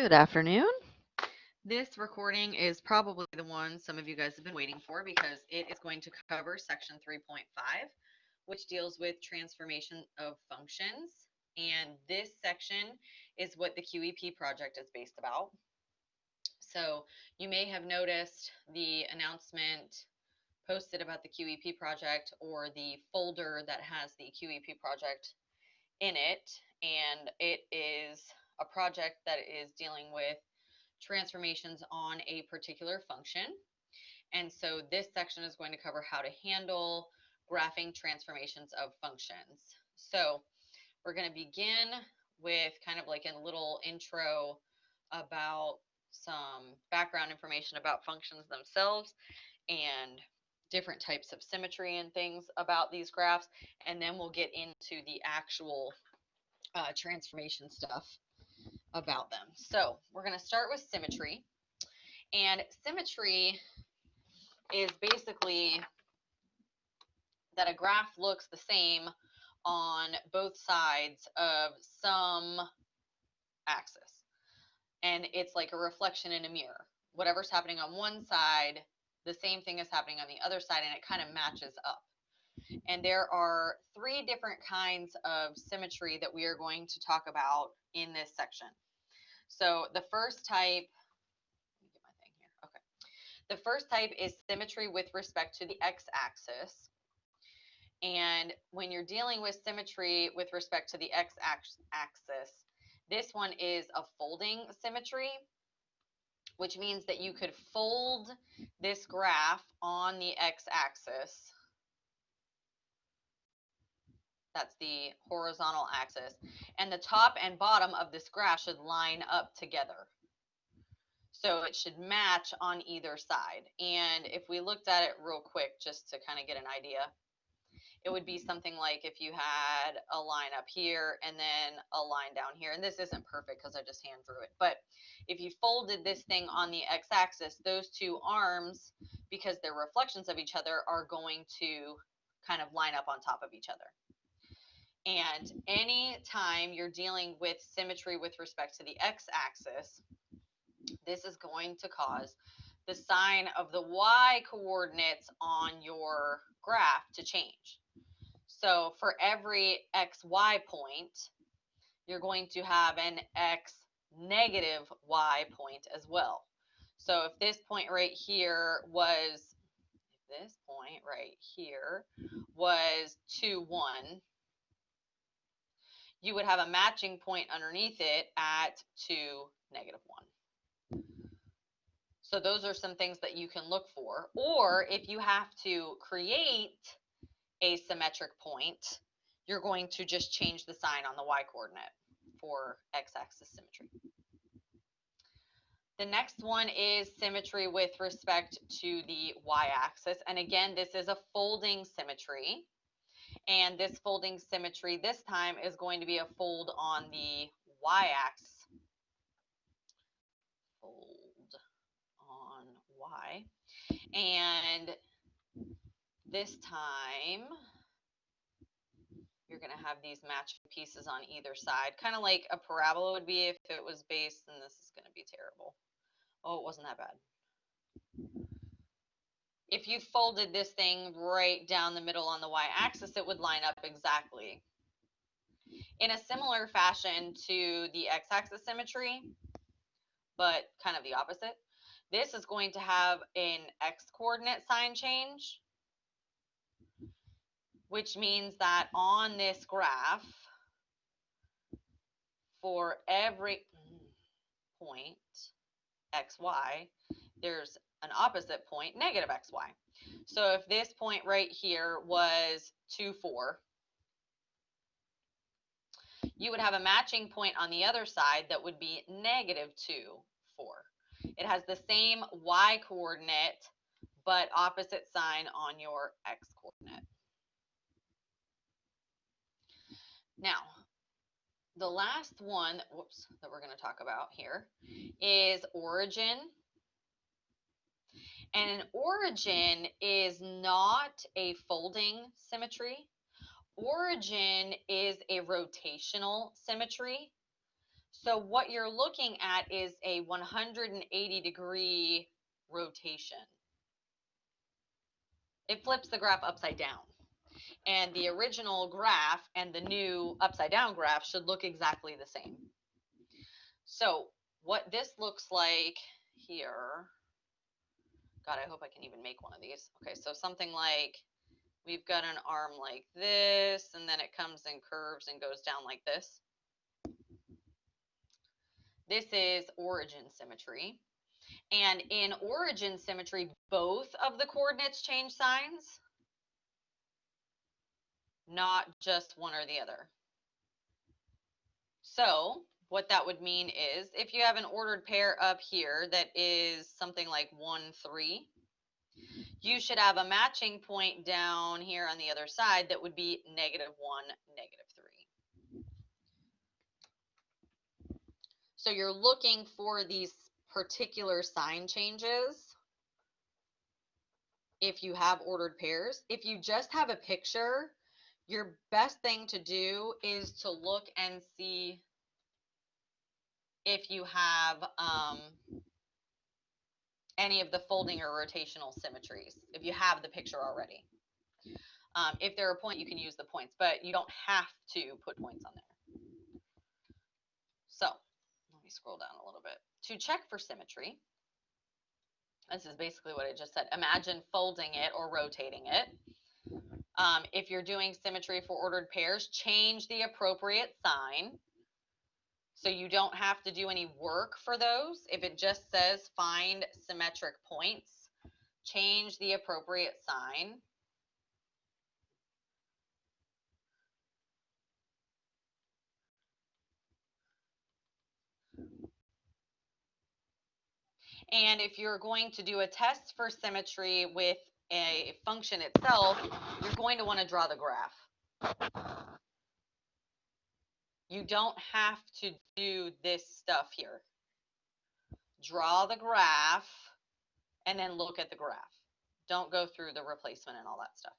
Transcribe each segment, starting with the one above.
Good afternoon. This recording is probably the one some of you guys have been waiting for because it is going to cover section 3.5, which deals with transformation of functions. And this section is what the QEP project is based about. So you may have noticed the announcement posted about the QEP project or the folder that has the QEP project in it. And it is a project that is dealing with transformations on a particular function. And so this section is going to cover how to handle graphing transformations of functions. So we're going to begin with kind of like a little intro about some background information about functions themselves and different types of symmetry and things about these graphs. And then we'll get into the actual transformation stuff about them. So we're going to start with symmetry. And symmetry is basically that a graph looks the same on both sides of some axis. And it's like a reflection in a mirror. Whatever's happening on one side, the same thing is happening on the other side, and it kind of matches up. And there are three different kinds of symmetry that we are going to talk about in this section. So the first type, let me get my thing here. Okay. The first type is symmetry with respect to the x-axis. And when you're dealing with symmetry with respect to the x-axis, this one is a folding symmetry, which means that you could fold this graph on the x-axis. That's the horizontal axis. And the top and bottom of this graph should line up together. So it should match on either side. And if we looked at it real quick, just to kind of get an idea, it would be something like if you had a line up here and then a line down here. And this isn't perfect because I just hand drew it. But if you folded this thing on the x-axis, those two arms, because they're reflections of each other, are going to kind of line up on top of each other. And any time you're dealing with symmetry with respect to the x-axis, this is going to cause the sign of the y coordinates on your graph to change. So for every xy point, you're going to have an x negative y point as well. So if this point right here was, 2, 1, you would have a matching point underneath it at 2, negative 1. So those are some things that you can look for. Or if you have to create a symmetric point, you're going to just change the sign on the y coordinate for x-axis symmetry. The next one is symmetry with respect to the y-axis. And again, this is a folding symmetry. And this folding symmetry this time is going to be a fold on the y-axis. Fold on y. And this time, you're going to have these matching pieces on either side, kind of like a parabola would be if it was based, and this is going to be terrible. Oh, it wasn't that bad. If you folded this thing right down the middle on the y-axis, it would line up exactly. In a similar fashion to the x-axis symmetry, but kind of the opposite, this is going to have an x-coordinate sign change, which means that on this graph, for every point xy, there's an opposite point, negative xy. So if this point right here was 2, 4, you would have a matching point on the other side that would be negative 2, 4. It has the same y coordinate, but opposite sign on your x coordinate. Now, the last one, that we're going to talk about here is origin. And an origin is not a folding symmetry. Origin is a rotational symmetry. So what you're looking at is a 180-degree rotation. It flips the graph upside down. And the original graph and the new upside down graph should look exactly the same. So what this looks like here, God, I hope I can even make one of these. Okay, so something like we've got an arm like this, and then it comes and curves and goes down like this. This is origin symmetry. And in origin symmetry, both of the coordinates change signs, not just one or the other. So what that would mean is if you have an ordered pair up here that is something like 1, 3, you should have a matching point down here on the other side that would be -1, -3. So you're looking for these particular sign changes if you have ordered pairs. If you just have a picture, your best thing to do is to look and see if you have any of the folding or rotational symmetries, if you have the picture already. If there are points, you can use the points, but you don't have to put points on there. So let me scroll down a little bit. To check for symmetry, this is basically what I just said. Imagine folding it or rotating it. If you're doing symmetry for ordered pairs, change the appropriate sign. So you don't have to do any work for those. If it just says find symmetric points, change the appropriate sign. And if you're going to do a test for symmetry with a function itself, you're going to want to draw the graph. You don't have to do this stuff here. Draw the graph and then look at the graph. Don't go through the replacement and all that stuff.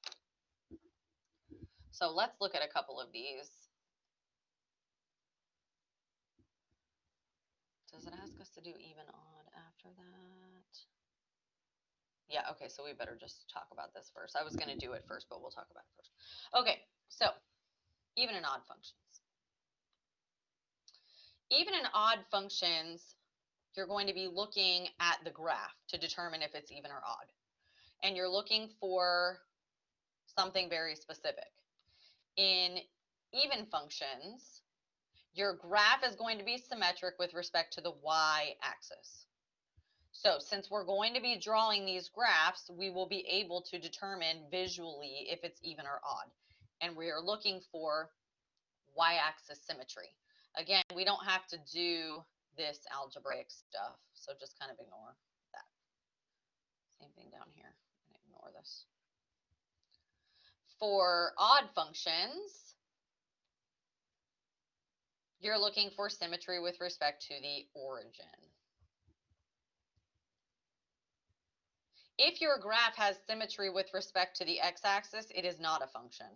So let's look at a couple of these. Does it ask us to do even odd after that? Yeah, okay, so we better just talk about this first. I was going to do it first, but we'll talk about it first. Okay, so even and odd functions. Even and odd functions, you're going to be looking at the graph to determine if it's even or odd. And you're looking for something very specific. In even functions, your graph is going to be symmetric with respect to the y-axis. So since we're going to be drawing these graphs, we will be able to determine visually if it's even or odd. And we are looking for y-axis symmetry. Again, we don't have to do this algebraic stuff, so just kind of ignore that. Same thing down here. I'm going to ignore this. For odd functions, you're looking for symmetry with respect to the origin. If your graph has symmetry with respect to the x-axis, it is not a function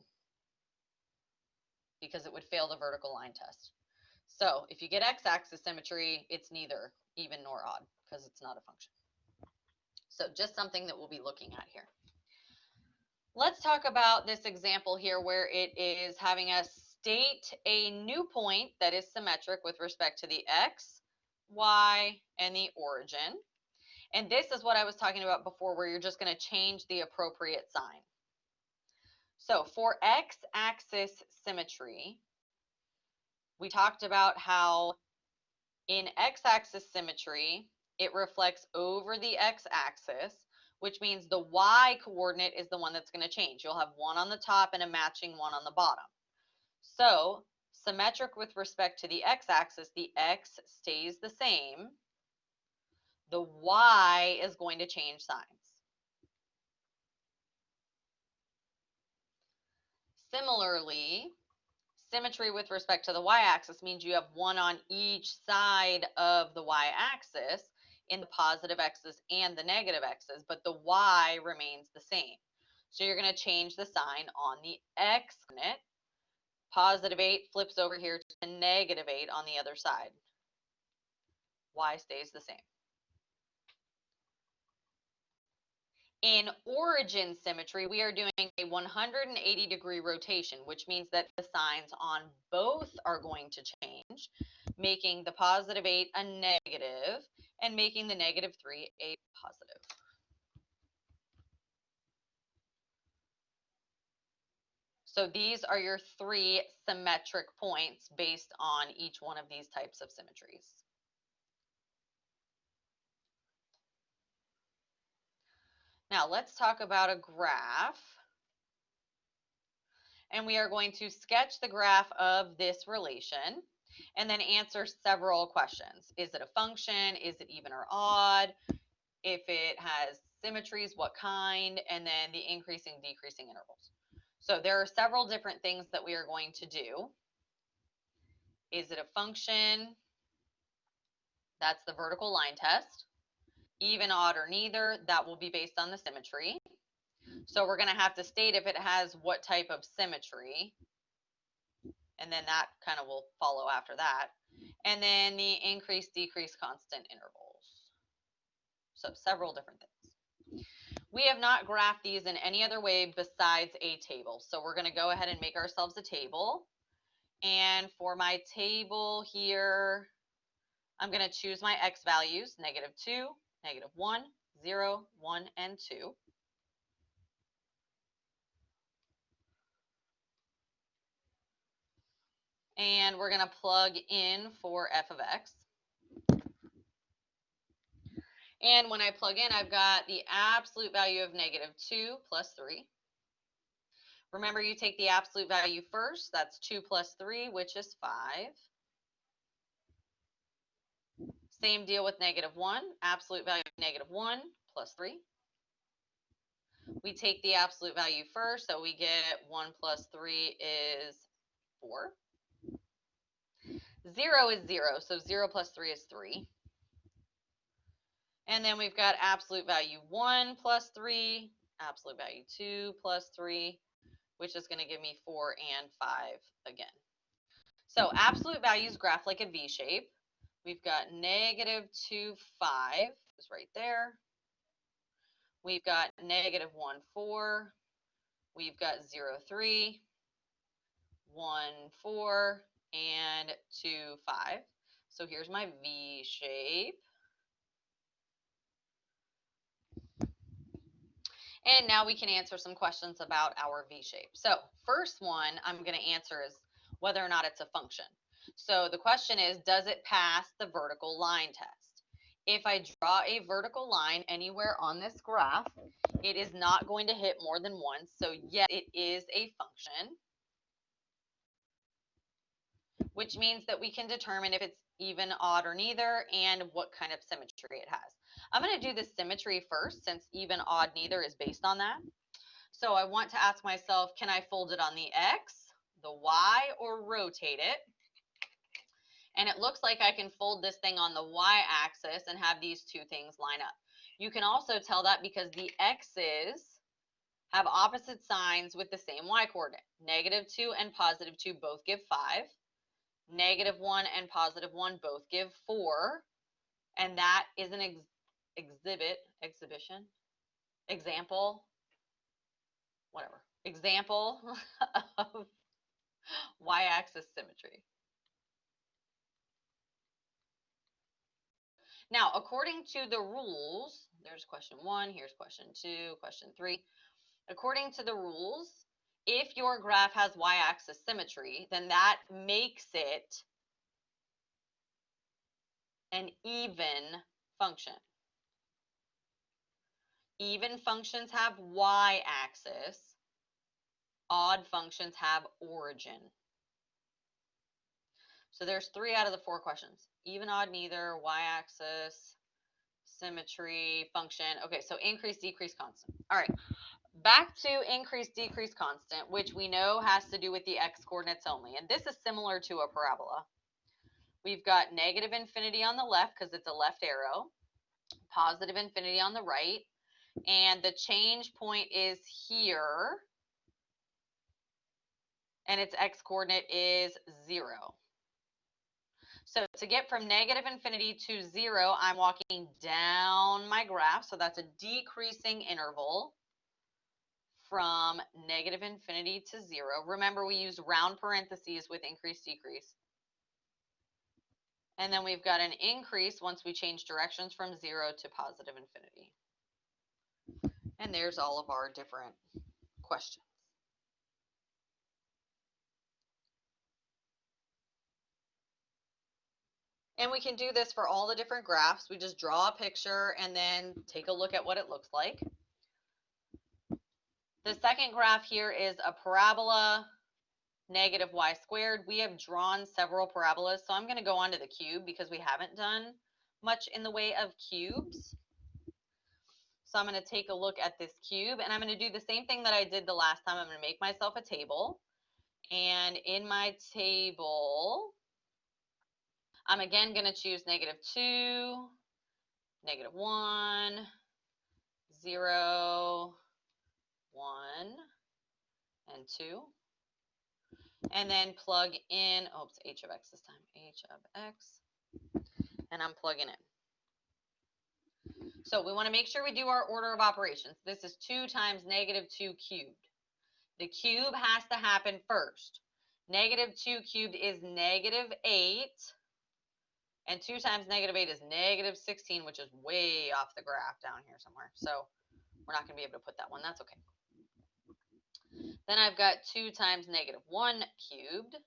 because it would fail the vertical line test. So if you get x-axis symmetry, it's neither even nor odd because it's not a function. So just something that we'll be looking at here. Let's talk about this example here where it is having us state a new point that is symmetric with respect to the x, y, and the origin. And this is what I was talking about before, where you're just going to change the appropriate sign. So for x-axis symmetry, we talked about how in x-axis symmetry, it reflects over the x-axis, which means the y coordinate is the one that's going to change. You'll have one on the top and a matching one on the bottom. So symmetric with respect to the x-axis, the x stays the same. The y is going to change signs. Similarly, symmetry with respect to the y-axis means you have one on each side of the y-axis in the positive x's and the negative x's, but the y remains the same. So you're going to change the sign on the x coordinate. Positive 8 flips over here to -8 on the other side. y stays the same. In origin symmetry, we are doing a 180-degree rotation, which means that the signs on both are going to change, making the positive 8 a negative and making the negative 3 a positive. So these are your 3 symmetric points based on each one of these types of symmetries. Now let's talk about a graph. And we are going to sketch the graph of this relation and then answer several questions. Is it a function? Is it even or odd? If it has symmetries, what kind? And then the increasing, decreasing intervals. So there are several different things that we are going to do. Is it a function? That's the vertical line test. Even, odd, or neither, that will be based on the symmetry. So we're going to have to state if it has what type of symmetry, and then that kind of will follow after that. And then the increase, decrease, constant intervals. So several different things. We have not graphed these in any other way besides a table. So we're going to go ahead and make ourselves a table. And for my table here, I'm going to choose my x values, -2, -1, 0, 1, and 2. And we're going to plug in for f of x. And when I plug in, I've got the absolute value of -2 plus 3. Remember, you take the absolute value first. That's 2 plus 3, which is 5. Same deal with -1. Absolute value of -1 plus 3. We take the absolute value first, so we get 1 plus 3 is 4. 0 is 0, so 0 plus 3 is 3. And then we've got absolute value 1 plus 3, absolute value 2 plus 3, which is going to give me 4 and 5 again. So absolute values graph like a V shape. We've got -2, 5 is right there. We've got -1, 4. We've got 0, 3, 1, 4, and 2, 5. So here's my V shape. And now we can answer some questions about our V shape. So first one I'm going to answer is whether or not it's a function. So the question is, does it pass the vertical line test? If I draw a vertical line anywhere on this graph, it is not going to hit more than once. So yes, it is a function, which means that we can determine if it's even, odd, or neither, and what kind of symmetry it has. I'm going to do the symmetry first, since even, odd, neither is based on that. So I want to ask myself, can I fold it on the X, the Y, or rotate it? And it looks like I can fold this thing on the Y-axis and have these two things line up. You can also tell that because the X's have opposite signs with the same Y coordinate. -2 and +2 both give 5. -1 and +1 both give 4. And that is an example of y-axis symmetry. Now, according to the rules, there's question 1, here's question 2, question 3. According to the rules, if your graph has y-axis symmetry, then that makes it an even function. Even functions have y-axis. Odd functions have origin. So there's 3 out of the 4 questions. Even, odd, neither, y-axis, symmetry, function. Okay, so increase, decrease, constant. All right, back to increase, decrease, constant, which we know has to do with the x coordinates only. And this is similar to a parabola. We've got -infinity on the left because it's a left arrow, positive infinity on the right, and the change point is here, and its x coordinate is 0. So to get from negative infinity to 0, I'm walking down my graph. So that's a decreasing interval from negative infinity to 0. Remember, we used round parentheses with increase, decrease. And then we've got an increase once we change directions from 0 to positive infinity. And there's all of our different questions. And we can do this for all the different graphs. We just draw a picture and then take a look at what it looks like. The second graph here is a parabola, negative y squared. We have drawn several parabolas, so I'm going to go on to the cube because we haven't done much in the way of cubes. So I'm going to take a look at this cube, and I'm going to do the same thing that I did the last time. I'm going to make myself a table, and in my table, I'm again going to choose -2, -1, 0, 1, and 2. And then plug in, oops, h of x this time, h of x, and I'm plugging in. So we want to make sure we do our order of operations. This is 2 times -2 cubed. The cube has to happen first. -2 cubed is -8, and 2 times -8 is -16, which is way off the graph down here somewhere. So we're not going to be able to put that one. That's okay. Then I've got 2 times -1 cubed.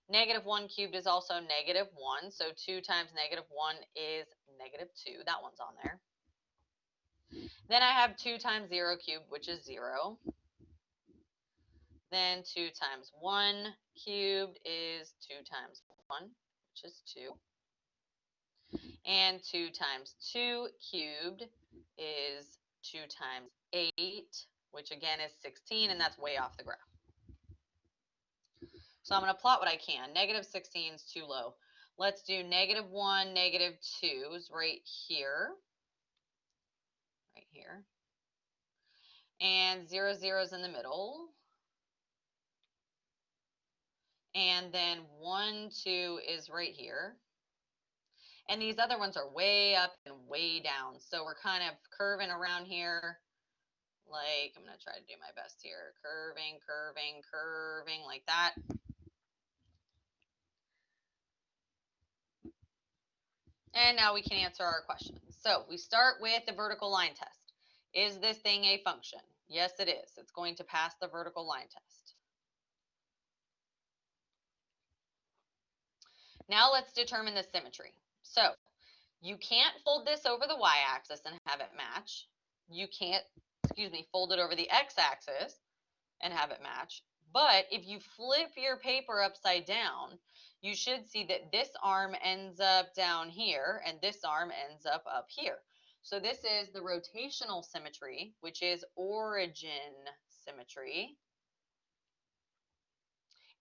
-1 cubed is also -1, so 2 times -1 is -2. That one's on there. Then I have 2 times 0 cubed, which is 0. Then 2 times 1 cubed is 2 times 1, which is 2. And 2 times 2 cubed is 2 times 8, which again is 16, and that's way off the graph. So I'm going to plot what I can. -16 is too low. Let's do -1, -2 is right here. Right here. And 0, 0 is in the middle. And then 1, 2 is right here. And these other ones are way up and way down. So we're kind of curving around here. Like, I'm going to try to do my best here. Curving, curving, curving like that. And now we can answer our questions. So we start with the vertical line test. Is this thing a function? Yes, it is. It's going to pass the vertical line test. Now let's determine the symmetry. So you can't fold this over the y-axis and have it match. You can't, fold it over the x-axis and have it match. But if you flip your paper upside down, you should see that this arm ends up down here and this arm ends up here. So this is the rotational symmetry, which is origin symmetry.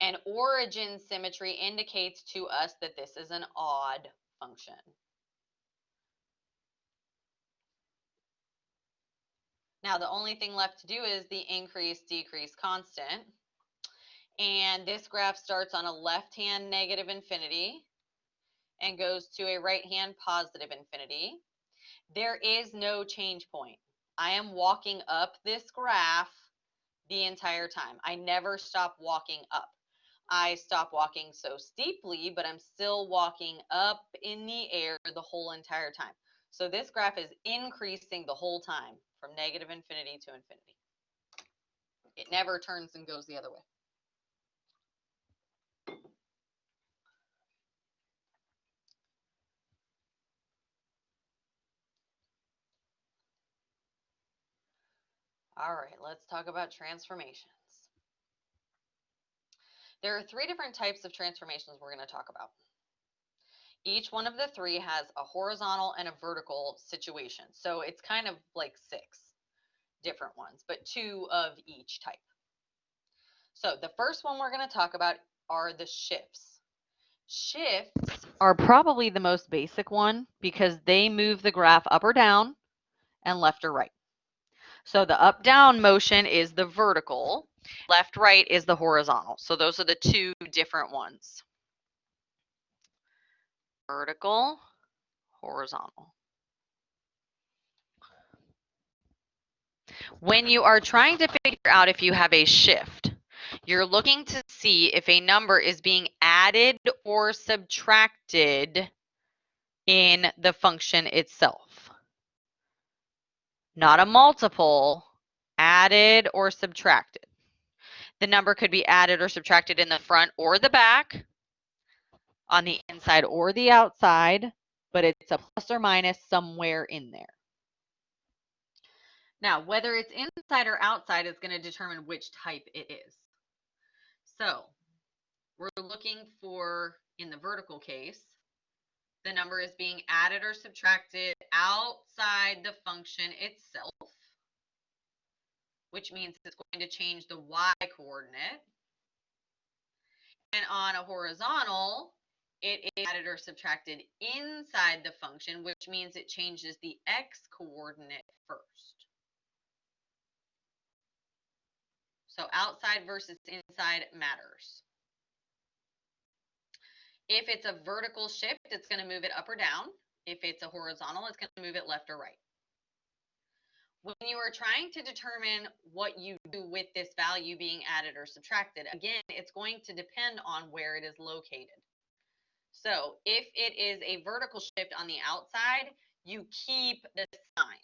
And origin symmetry indicates to us that this is an odd function. Now the only thing left to do is the increase-decrease constant. And this graph starts on a left-hand negative infinity and goes to a right-hand positive infinity. There is no change point. I am walking up this graph the entire time. I never stop walking up. I stop walking so steeply, but I'm still walking up in the air the whole entire time. So this graph is increasing the whole time from negative infinity to infinity. It never turns and goes the other way. All right, let's talk about transformations. There are 3 different types of transformations we're going to talk about. Each one of the 3 has a horizontal and a vertical situation. So it's kind of like 6 different ones, but 2 of each type. So the first one we're going to talk about are the shifts. Shifts are probably the most basic one because they move the graph up or down and left or right. So the up-down motion is the vertical, left-right is the horizontal. So those are the 2 different ones. vertical, horizontal. When you are trying to figure out if you have a shift, you're looking to see if a number is being added or subtracted in the function itself. Not a multiple, added or subtracted. The number could be added or subtracted in the front or the back, on the inside or the outside, but it's a plus or minus somewhere in there. Now, whether it's inside or outside is going to determine which type it is. So we're looking for, in the vertical case, the number is being added or subtracted outside the function itself, which means it's going to change the y coordinate. And on a horizontal, it is added or subtracted inside the function, which means it changes the x coordinate first. So outside versus inside matters. If it's a vertical shift, it's going to move it up or down. If it's a horizontal, it's going to move it left or right. When you are trying to determine what you do with this value being added or subtracted, again, it's going to depend on where it is located. So if it is a vertical shift on the outside, you keep the sign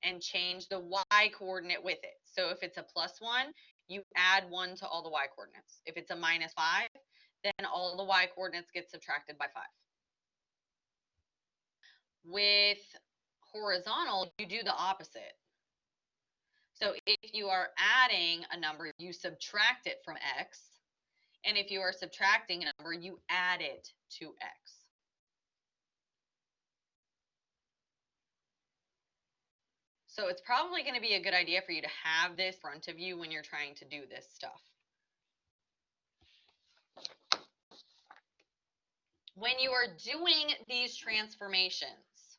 and change the y coordinate with it. So if it's a +1, you add 1 to all the y coordinates. If it's a -5, then all the y coordinates get subtracted by 5. With horizontal, you do the opposite. So if you are adding a number, you subtract it from x. And if you are subtracting a number, you add it to x. So it's probably going to be a good idea for you to have this in front of you when you're trying to do this stuff. When you are doing these transformations,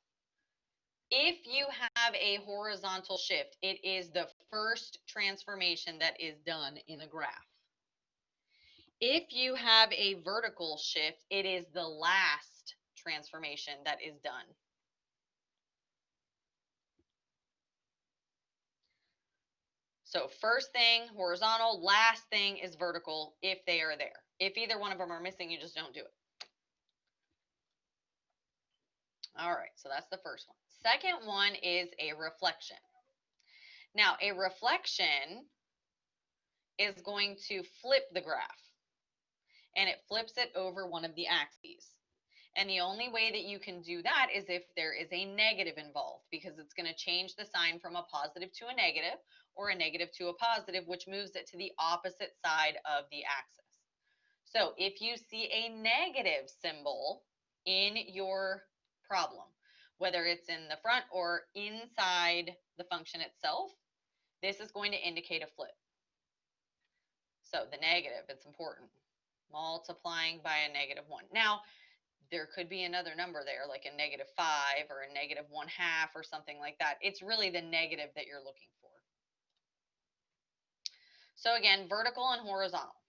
if you have a horizontal shift, it is the first transformation that is done in a graph. If you have a vertical shift, it is the last transformation that is done. So first thing, horizontal, last thing is vertical if they are there. If either one of them are missing, you just don't do it. All right, so that's the first one. Second one is a reflection. Now, a reflection is going to flip the graph, and it flips it over one of the axes. And the only way that you can do that is if there is a negative involved, because it's going to change the sign from a positive to a negative, or a negative to a positive, which moves it to the opposite side of the axis. So if you see a negative symbol in your problem, whether it's in the front or inside the function itself, this is going to indicate a flip. So the negative, it's important. Multiplying by a -1. Now, there could be another number there, like a -5 or a -1/2 or something like that. It's really the negative that you're looking for. So again, vertical and horizontal.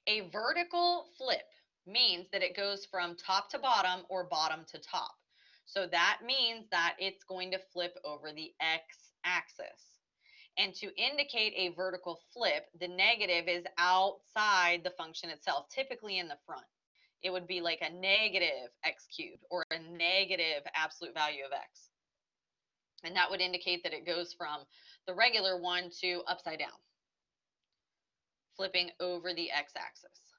A vertical flip means that it goes from top to bottom or bottom to top. So that means that it's going to flip over the x-axis. And to indicate a vertical flip, the negative is outside the function itself, typically in the front. It would be like a negative x cubed or a negative absolute value of x. And that would indicate that it goes from the regular one to upside down, flipping over the x-axis.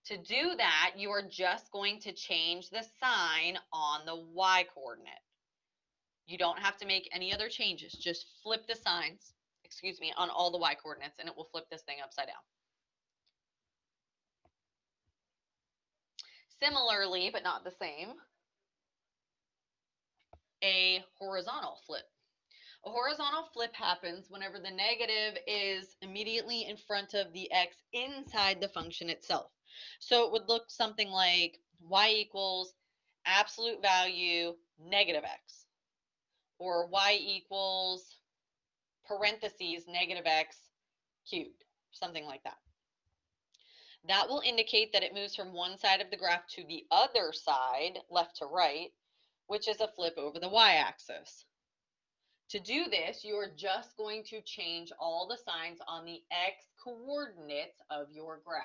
To do that, you are just going to change the sign on the y coordinate. You don't have to make any other changes. Just flip the signs, on all the y coordinates, and it will flip this thing upside down. Similarly, but not the same, a horizontal flip. A horizontal flip happens whenever the negative is immediately in front of the x inside the function itself. So it would look something like y equals absolute value negative x, or y equals parentheses negative x cubed, something like that. That will indicate that it moves from one side of the graph to the other side, left to right, which is a flip over the y-axis. To do this, you are just going to change all the signs on the x coordinates of your graph.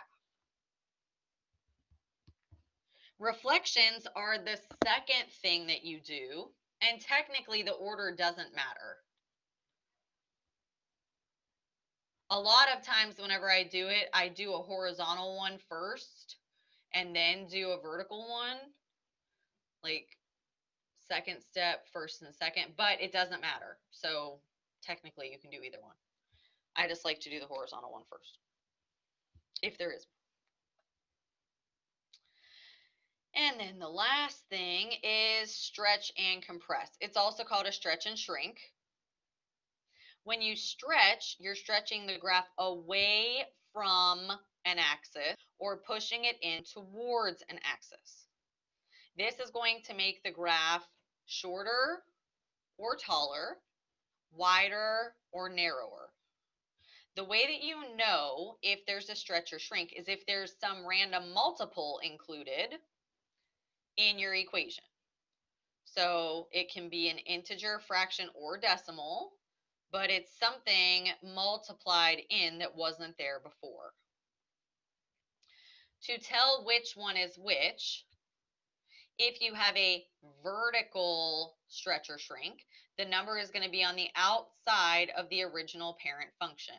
Reflections are the second thing that you do, and technically the order doesn't matter. A lot of times whenever I do it, I do a horizontal one first and then do a vertical one, like second step, first and second, but it doesn't matter. So technically you can do either one. I just like to do the horizontal one first, if there is. And then the last thing is stretch and compress. It's also called a stretch and shrink. When you stretch, you're stretching the graph away from an axis or pushing it in towards an axis. This is going to make the graph shorter or taller, wider or narrower. The way that you know if there's a stretch or shrink is if there's some random multiple included in your equation. So it can be an integer, fraction, or decimal, but it's something multiplied in that wasn't there before. To tell which one is which, if you have a vertical stretch or shrink, the number is going to be on the outside of the original parent function.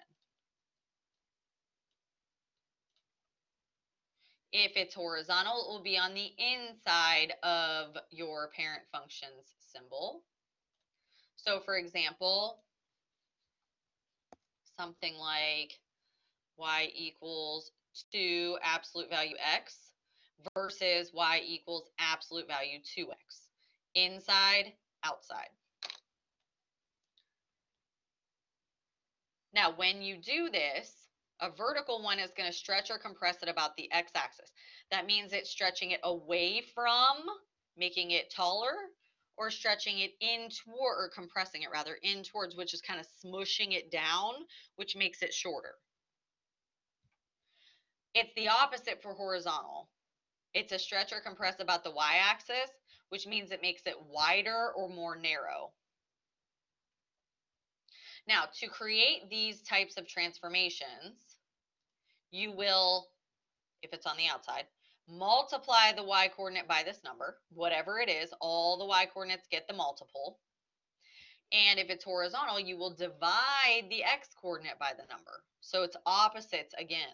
If it's horizontal, it will be on the inside of your parent function's symbol. So for example, something like y equals 2 absolute value x versus y equals absolute value 2x. Inside, outside. Now, when you do this, a vertical one is going to stretch or compress it about the x-axis. That means it's stretching it away from, making it taller, or stretching it in toward, or compressing it rather, in towards, which is kind of smushing it down, which makes it shorter. It's the opposite for horizontal. It's a stretch or compress about the y-axis, which means it makes it wider or more narrow. Now, to create these types of transformations, you will, if it's on the outside, multiply the y coordinate by this number, whatever it is, all the y coordinates get the multiple. And if it's horizontal, you will divide the x coordinate by the number. So it's opposites again.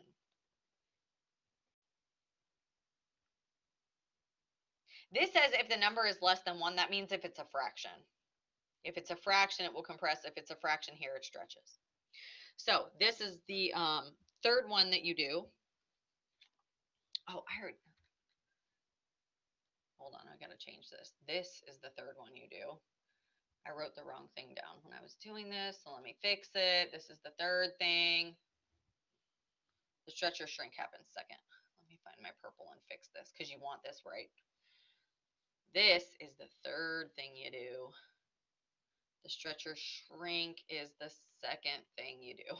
This says if the number is less than 1, that means if it's a fraction. If it's a fraction, it will compress. If it's a fraction here, it stretches. So this is the third one that you do. Oh, I heard. Hold on, I got to change this. This is the third one you do. I wrote the wrong thing down when I was doing this, so let me fix it. This is the third thing. The stretch or shrink happens second. Let me find my purple and fix this because you want this right. This is the third thing you do. The stretch or shrink is the second thing you do.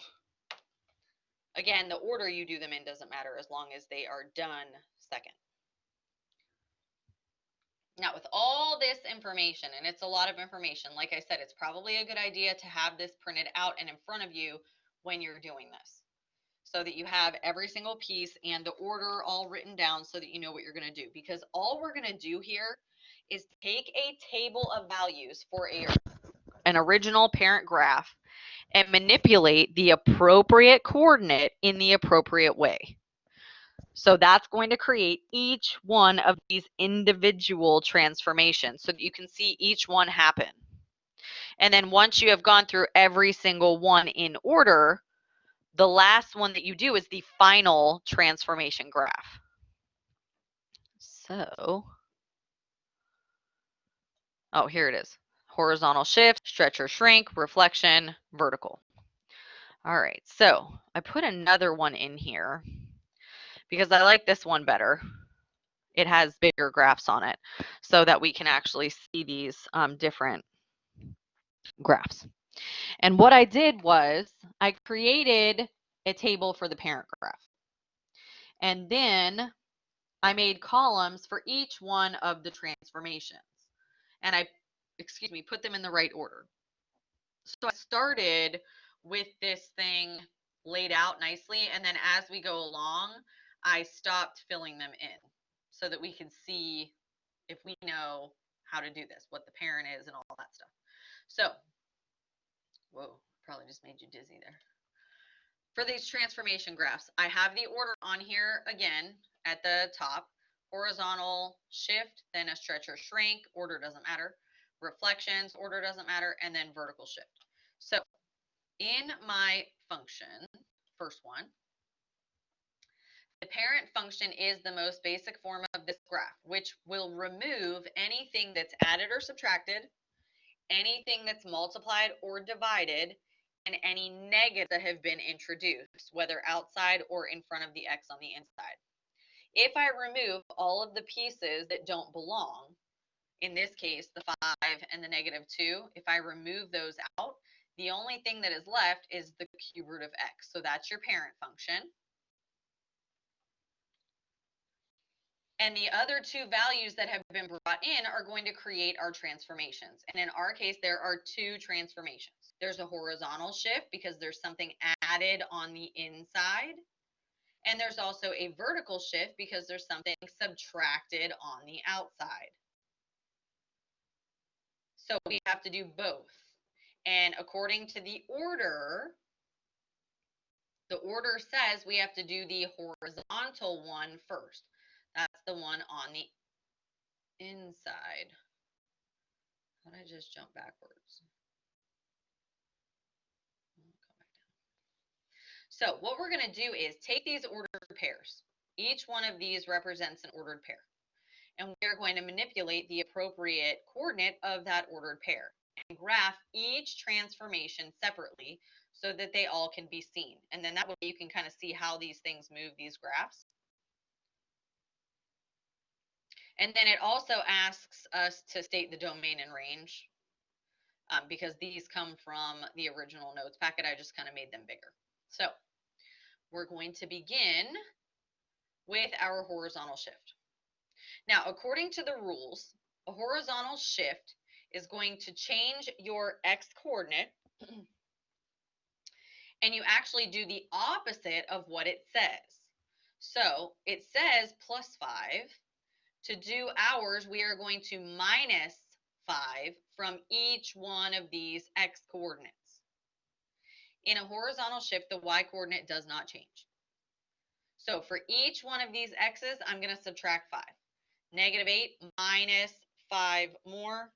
Again, the order you do them in doesn't matter as long as they are done second. Now, with all this information, and it's a lot of information, like I said, it's probably a good idea to have this printed out and in front of you when you're doing this, so that you have every single piece and the order all written down so that you know what you're going to do. Because all we're going to do here is take a table of values for an original parent graph and manipulate the appropriate coordinate in the appropriate way. So that's going to create each one of these individual transformations so that you can see each one happen. And then once you have gone through every single one in order, the last one that you do is the final transformation graph. So, oh, here it is. Horizontal shift, stretch or shrink, reflection, vertical. All right, so I put another one in here because I like this one better. It has bigger graphs on it so that we can actually see these different graphs. And what I did was I created a table for the parent graph. And then I made columns for each one of the transformations. And I, put them in the right order. So I started with this thing laid out nicely, and then as we go along, I stopped filling them in so that we can see if we know how to do this, what the parent is and all that stuff. So, whoa, probably just made you dizzy there. For these transformation graphs, I have the order on here again at the top. Horizontal shift, then a stretch or shrink, order doesn't matter. Reflections, order doesn't matter, and then vertical shift. So in my function, first one, the parent function is the most basic form of this graph, which will remove anything that's added or subtracted, anything that's multiplied or divided, and any negatives that have been introduced, whether outside or in front of the x on the inside. If I remove all of the pieces that don't belong, in this case, the 5 and the -2, if I remove those out, the only thing that is left is the cube root of x. So that's your parent function. And the other two values that have been brought in are going to create our transformations. And in our case, there are two transformations. There's a horizontal shift because there's something added on the inside. And there's also a vertical shift because there's something subtracted on the outside. So we have to do both. And according to the order says we have to do the horizontal one first. That's the one on the inside. How did I just jump backwards? So what we're going to do is take these ordered pairs. Each one of these represents an ordered pair. And we're going to manipulate the appropriate coordinate of that ordered pair and graph each transformation separately so that they all can be seen. And then that way you can kind of see how these things move these graphs. And then it also asks us to state the domain and range because these come from the original notes packet. I just kind of made them bigger. So we're going to begin with our horizontal shift. Now, according to the rules, a horizontal shift is going to change your x coordinate and you actually do the opposite of what it says. So it says +5. To do ours, we are going to -5 from each one of these x coordinates. In a horizontal shift, the y coordinate does not change. So for each one of these x's, I'm going to subtract 5. -8 minus 5 more.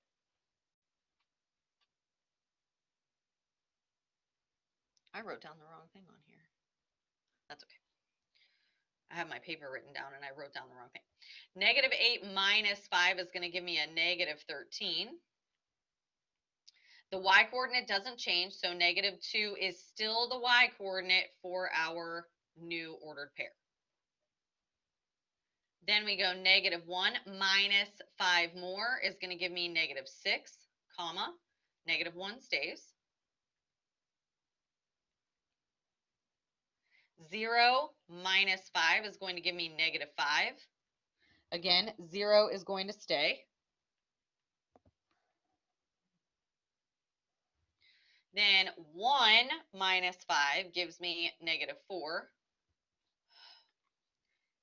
I wrote down the wrong thing on here. That's okay. I have my paper written down and I wrote down the wrong thing. -8 minus 5 is going to give me a -13. The y coordinate doesn't change, so -2 is still the y coordinate for our new ordered pair. Then we go -1 minus 5 more is going to give me -6, comma, -1 stays. 0 minus 5 is going to give me -5. Again, 0 is going to stay. Then 1 minus 5 gives me -4.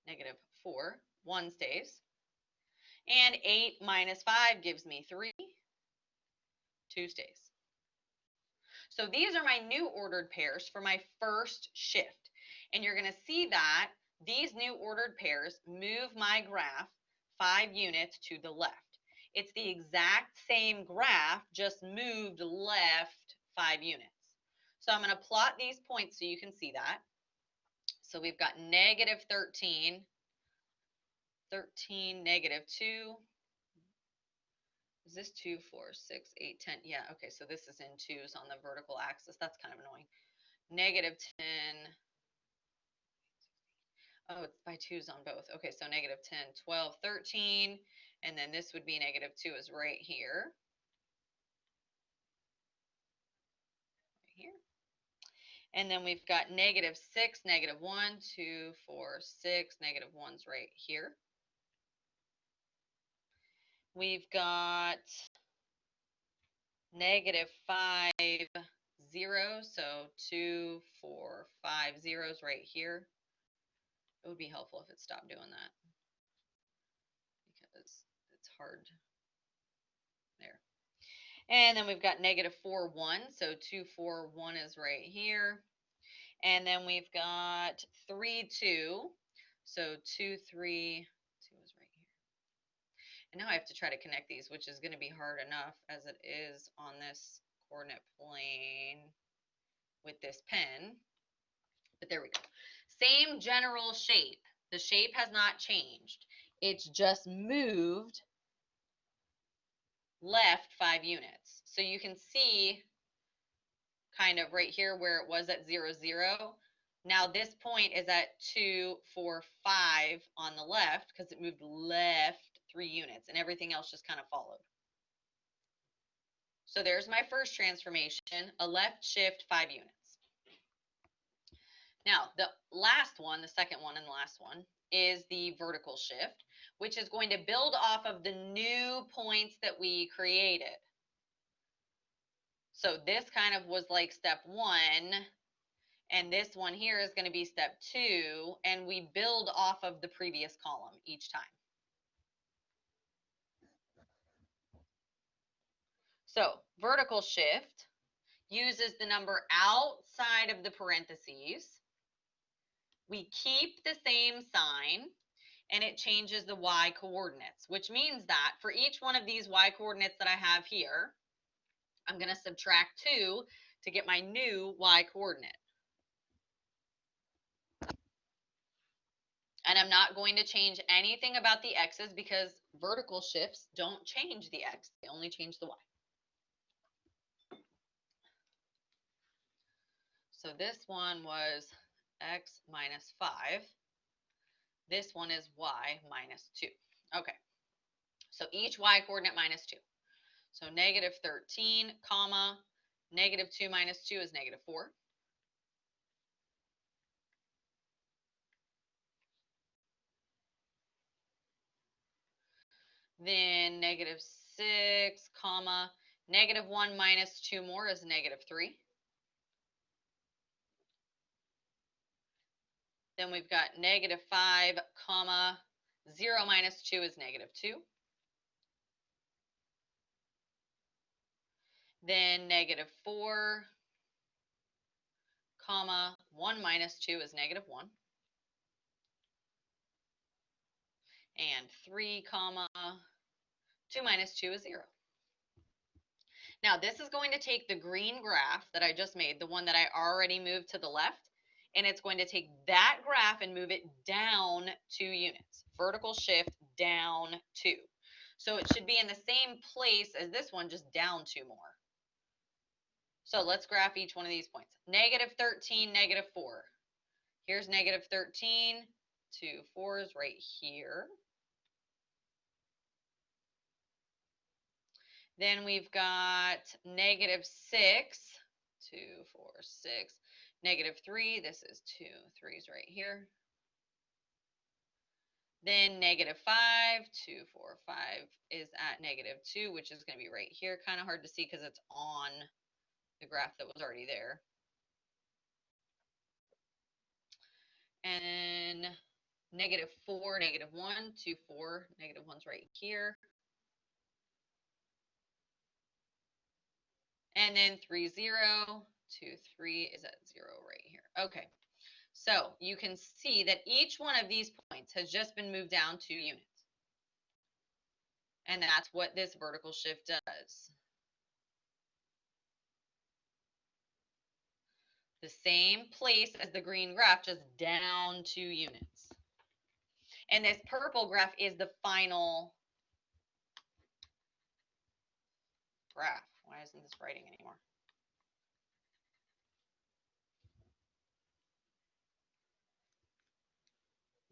-4, 1 stays. And 8 minus 5 gives me 3, 2 stays. So these are my new ordered pairs for my first shift. And you're going to see that these new ordered pairs move my graph 5 units to the left. It's the exact same graph, just moved left 5 units. So I'm going to plot these points so you can see that. So we've got -13, 13, -2. Is this 2, 4, 6, 8, 10? Yeah, okay, so this is in twos on the vertical axis. That's kind of annoying. -10. Oh, it's by twos on both. Okay, so -10, 12, 13. And then this would be -2 is right here. Right here. And then we've got -6, -1, 2, 4, 6, -1's right here. We've got -5, 0, so 2, 4, 5 zeros right here. It would be helpful if it stopped doing that because it's hard. There. And then we've got -4, 1, so 2, 4, 1 is right here. And then we've got 3, 2, so 2, 3, 2 is right here. And now I have to try to connect these, which is going to be hard enough as it is on this coordinate plane with this pen. But there we go. Same general shape. The shape has not changed. It's just moved left 5 units. So you can see kind of right here where it was at 0, 0. Now this point is at 2, 4, 5 on the left because it moved left 3 units and everything else just kind of followed. So there's my first transformation, a left shift 5 units. Now the last one, the second one and the last one, is the vertical shift, which is going to build off of the new points that we created. So this kind of was like step 1, and this one here is going to be step 2, and we build off of the previous column each time. So vertical shift uses the number outside of the parentheses. We keep the same sign, and it changes the y coordinates, which means that for each one of these y coordinates that I have here, I'm going to subtract 2 to get my new y coordinate. And I'm not going to change anything about the x's because vertical shifts don't change the x, they only change the y. So this one was x minus 5. This one is y minus 2. Okay, so each y coordinate minus 2. So -13, comma, -2 minus 2 is -4. Then -6, comma, -1 minus 2 more is -3. Then we've got -5, comma, 0 minus 2 is -2. Then -4, comma, 1 minus 2 is -1. And 3, comma, 2 minus 2 is 0. Now this is going to take the green graph that I just made, the one that I already moved to the left, and it's going to take that graph and move it down 2 units. Vertical shift down 2. So it should be in the same place as this one, just down 2 more. So let's graph each one of these points. -13, -4. Here's -13, 2 4s right here. Then we've got -6, 2 4 6, -3, this is 2 3s right here. Then -5, 2 4 5 is at -2, which is going to be right here. Kind of hard to see because it's on the graph that was already there. And -4, -1, 2 4, -1's right here. And then 3 0, 2 3 is at 0 right here. Okay. So you can see that each one of these points has just been moved down 2 units. And that's what this vertical shift does. The same place as the green graph, just down 2 units. And this purple graph is the final graph. Why isn't this writing anymore?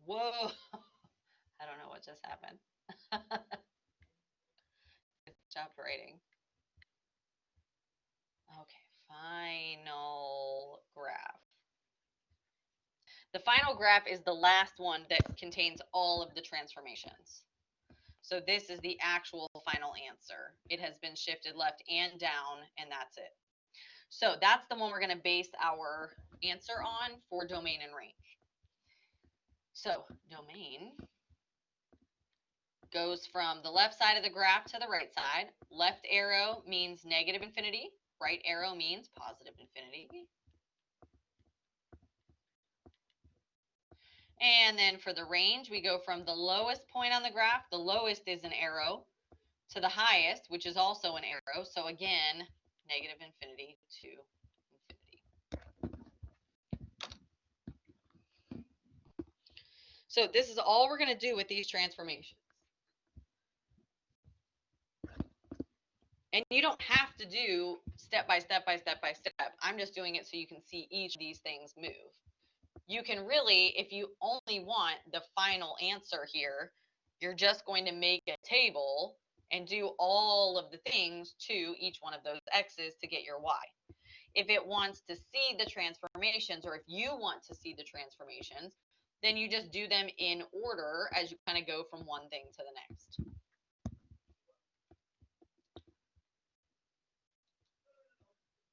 Whoa. I don't know what just happened. It stopped writing. Okay, final graph. The final graph is the last one that contains all of the transformations. So this is the actual final answer. It has been shifted left and down, and that's it. So that's the one we're going to base our answer on for domain and range. So domain goes from the left side of the graph to the right side. Left arrow means negative infinity. Right arrow means positive infinity. And then for the range, we go from the lowest point on the graph, the lowest is an arrow, to the highest, which is also an arrow. So again, negative infinity to infinity. So this is all we're going to do with these transformations. And you don't have to do step by step by step by step. I'm just doing it so you can see each of these things move. You can really, if you only want the final answer here, you're just going to make a table and do all of the things to each one of those x's to get your y. If it wants to see the transformations, or if you want to see the transformations, then you just do them in order as you kind of go from one thing to the next.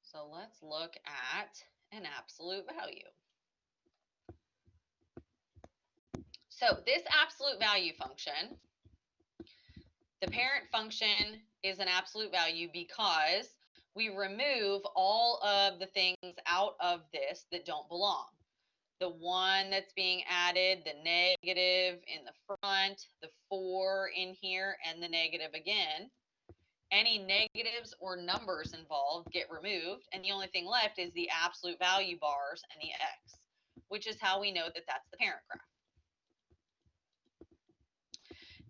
So let's look at an absolute value. So this absolute value function, the parent function is an absolute value because we remove all of the things out of this that don't belong. The 1 that's being added, the negative in the front, the 4 in here, and the negative again. Any negatives or numbers involved get removed, and the only thing left is the absolute value bars and the x, which is how we know that that's the parent graph.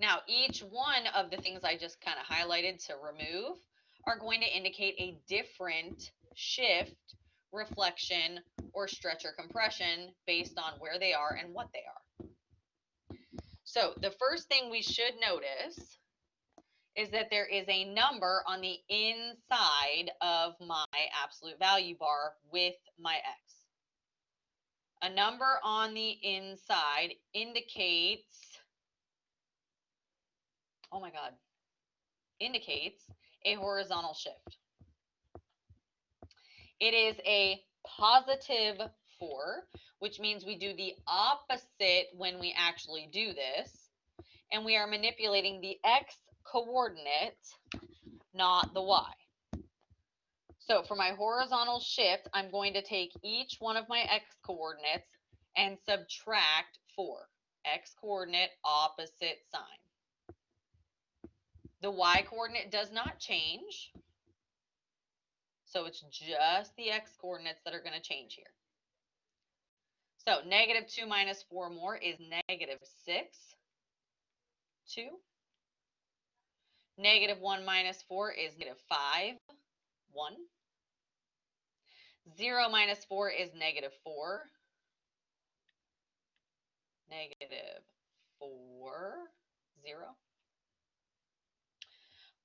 Now, each one of the things I just kind of highlighted to remove are going to indicate a different shift, reflection, or stretch or compression based on where they are and what they are. So the first thing we should notice is that there is a number on the inside of my absolute value bar with my x. A number on the inside indicates, oh my God, indicates a horizontal shift. It is a positive 4, which means we do the opposite when we actually do this, and we are manipulating the x coordinate, not the y. So for my horizontal shift, I'm going to take each one of my x coordinates and subtract 4. X coordinate, opposite sign. The y coordinate does not change, so it's just the x coordinates that are going to change here. So negative 2 minus 4 more is negative 6, 2. Negative 1 minus 4 is negative 5, 1. 0 minus 4 is negative 4. Negative 4, 0.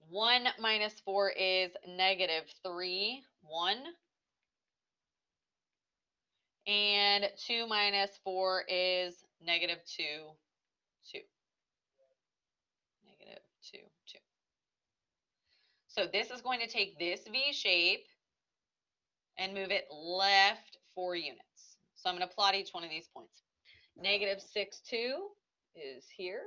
1 minus 4 is negative 3, 1. And 2 minus 4 is negative 2, 2. Negative 2, 2. So this is going to take this V shape and move it left 4 units. So I'm going to plot each one of these points. Negative 6, 2 is here.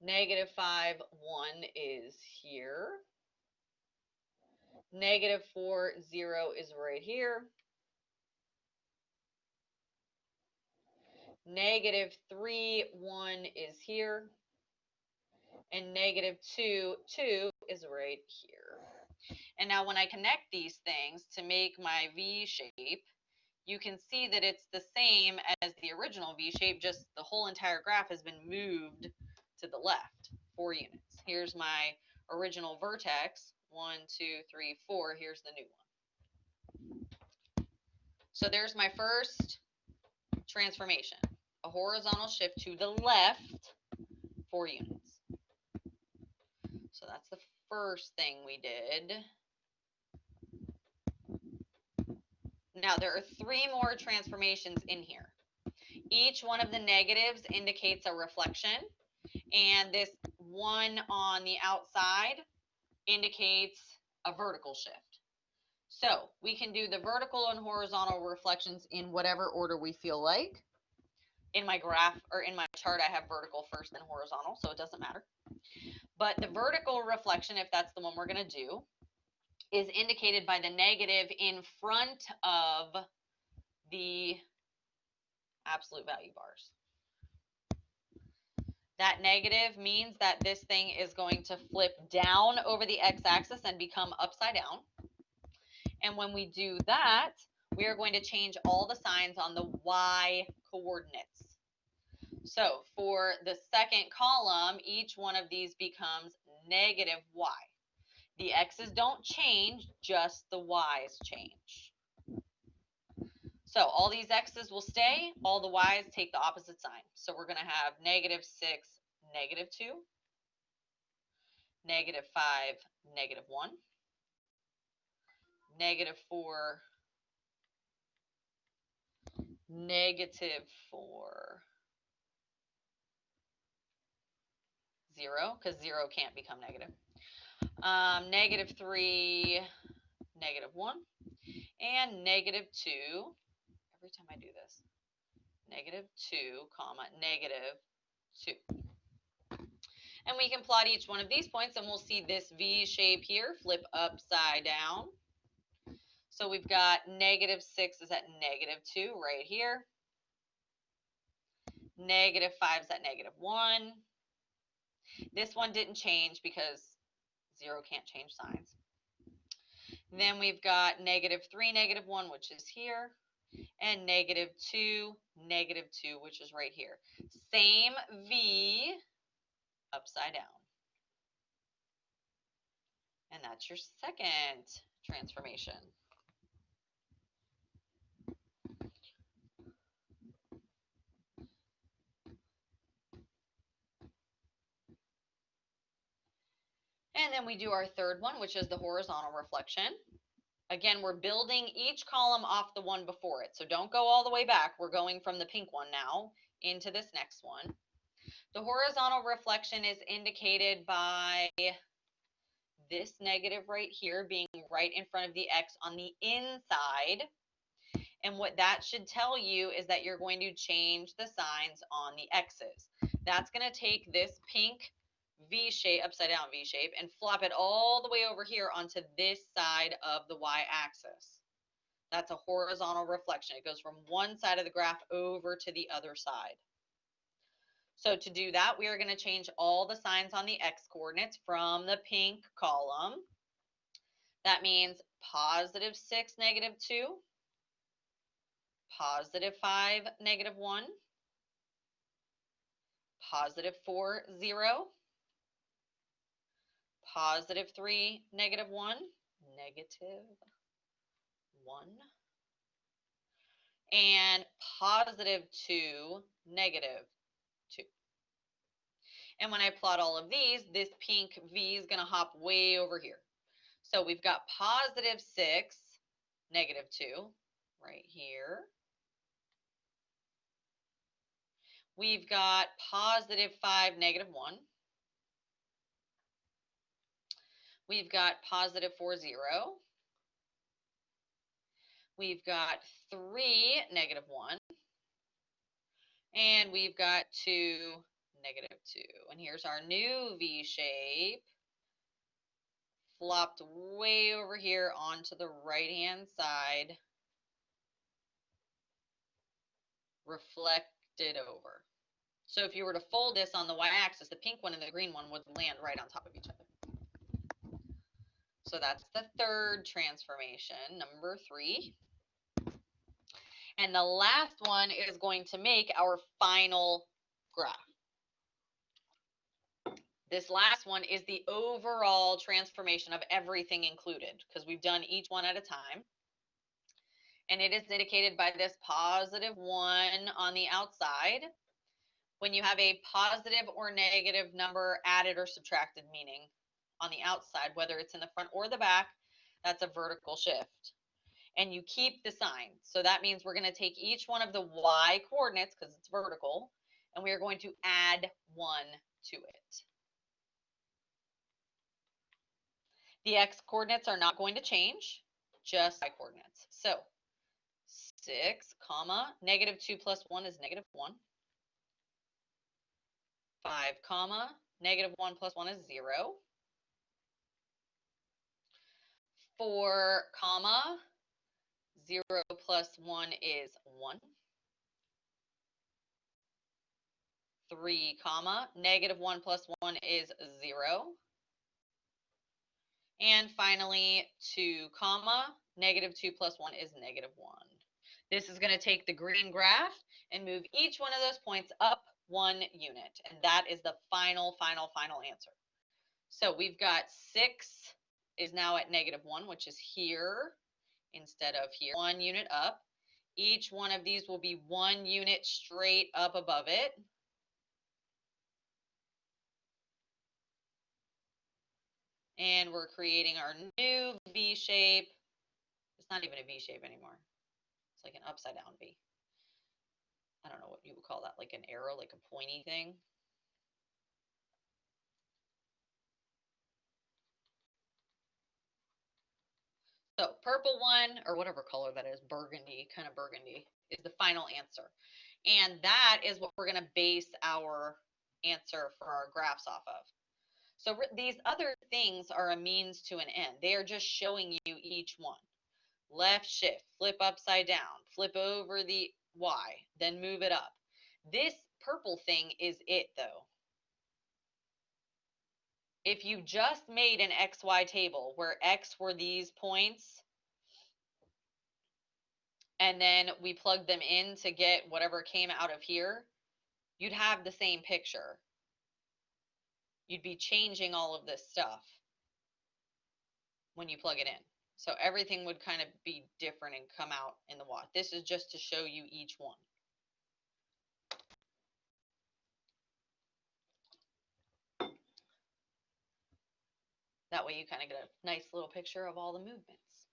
Negative 5, 1 is here. Negative 4, 0 is right here. Negative 3, 1 is here. And negative 2, 2 is right here. And now when I connect these things to make my V shape, you can see that it's the same as the original V shape, just the whole entire graph has been moved to the left 4 units. Here's my original vertex, 1, 2, 3, 4. Here's the new one. So there's my first transformation, a horizontal shift to the left 4 units. So that's the first thing we did. Now there are 3 more transformations in here. Each one of the negatives indicates a reflection, and this one on the outside indicates a vertical shift. So we can do the vertical and horizontal reflections in whatever order we feel like. In my graph or in my chart, I have vertical first, then horizontal, so it doesn't matter. But the vertical reflection, if that's the one we're going to do, is indicated by the negative in front of the absolute value bars. That negative means that this thing is going to flip down over the x-axis and become upside down. And when we do that, we are going to change all the signs on the y coordinates. So for the second column, each one of these becomes negative y. The x's don't change, just the y's change. So all these x's will stay, all the y's take the opposite sign. So we're going to have -6, -2, -5, -1, -4, -4, 0, because 0 can't become negative. -3, -1, and -2. Every time I do this, -2, comma, -2. And we can plot each one of these points, and we'll see this V shape here flip upside down. So we've got -6 is at -2 right here. -5 is at -1. This one didn't change because 0 can't change signs. Then we've got -3, -1, which is here, and -2, -2, which is right here. Same V upside down. And that's your second transformation. And then we do our third one, which is the horizontal reflection. Again, we're building each column off the one before it. So don't go all the way back. We're going from the pink one now into this next one. The horizontal reflection is indicated by this negative right here being right in front of the X on the inside. And what that should tell you is that you're going to change the signs on the X's. That's going to take this pink V shape, upside down V shape, and flop it all the way over here onto this side of the Y axis. That's a horizontal reflection. It goes from one side of the graph over to the other side. So to do that, we are going to change all the signs on the X coordinates from the pink column. That means +6, -2, +5, -1, +4, 0, +3, -1, -1, and +2, -2. And when I plot all of these, this pink V is going to hop way over here. So we've got +6, -2 right here. We've got +5, -1. We've got +4, 0. We've got 3, -1. And we've got 2, -2. And here's our new V shape, flopped way over here onto the right-hand side, reflected over. So if you were to fold this on the y-axis, the pink one and the green one would land right on top of each other. So that's the third transformation, number 3. And the last one is going to make our final graph. This last one is the overall transformation of everything included, because we've done each one at a time. And it is indicated by this +1 on the outside. When you have a positive or negative number added or subtracted, meaning on the outside, whether it's in the front or the back, that's a vertical shift. and you keep the sign. So that means we're going to take each one of the y coordinates, because it's vertical, and we are going to add 1 to it. The x coordinates are not going to change, just y coordinates. So 6, comma, negative 2 plus 1 is negative 1. 5, comma, negative 1 plus 1 is 0. 4, comma, 0 plus 1 is 1. 3, comma, negative 1 plus 1 is 0. And finally, 2, comma, negative 2 plus 1 is negative 1. This is going to take the green graph and move each one of those points up 1 unit. And that is the final answer. So we've got 6 is now at negative 1, which is here instead of here. 1 unit up. Each one of these will be 1 unit straight up above it. And we're creating our new V shape. It's not even a V shape anymore. It's like an upside down V. I don't know what you would call that, like an arrow, like a pointy thing. So purple one, or whatever color that is, burgundy, kind of burgundy, is the final answer. And that is what we're going to base our answer for our graphs off of. So these other things are a means to an end. They are just showing you each one. Left shift, flip upside down, flip over the Y, then move it up. This purple thing is it though. If you just made an XY table where X were these points, and then we plugged them in to get whatever came out of here, you'd have the same picture. You'd be changing all of this stuff when you plug it in. So everything would kind of be different and come out in the wash. This is just to show you each one. That way you kind of get a nice little picture of all the movements.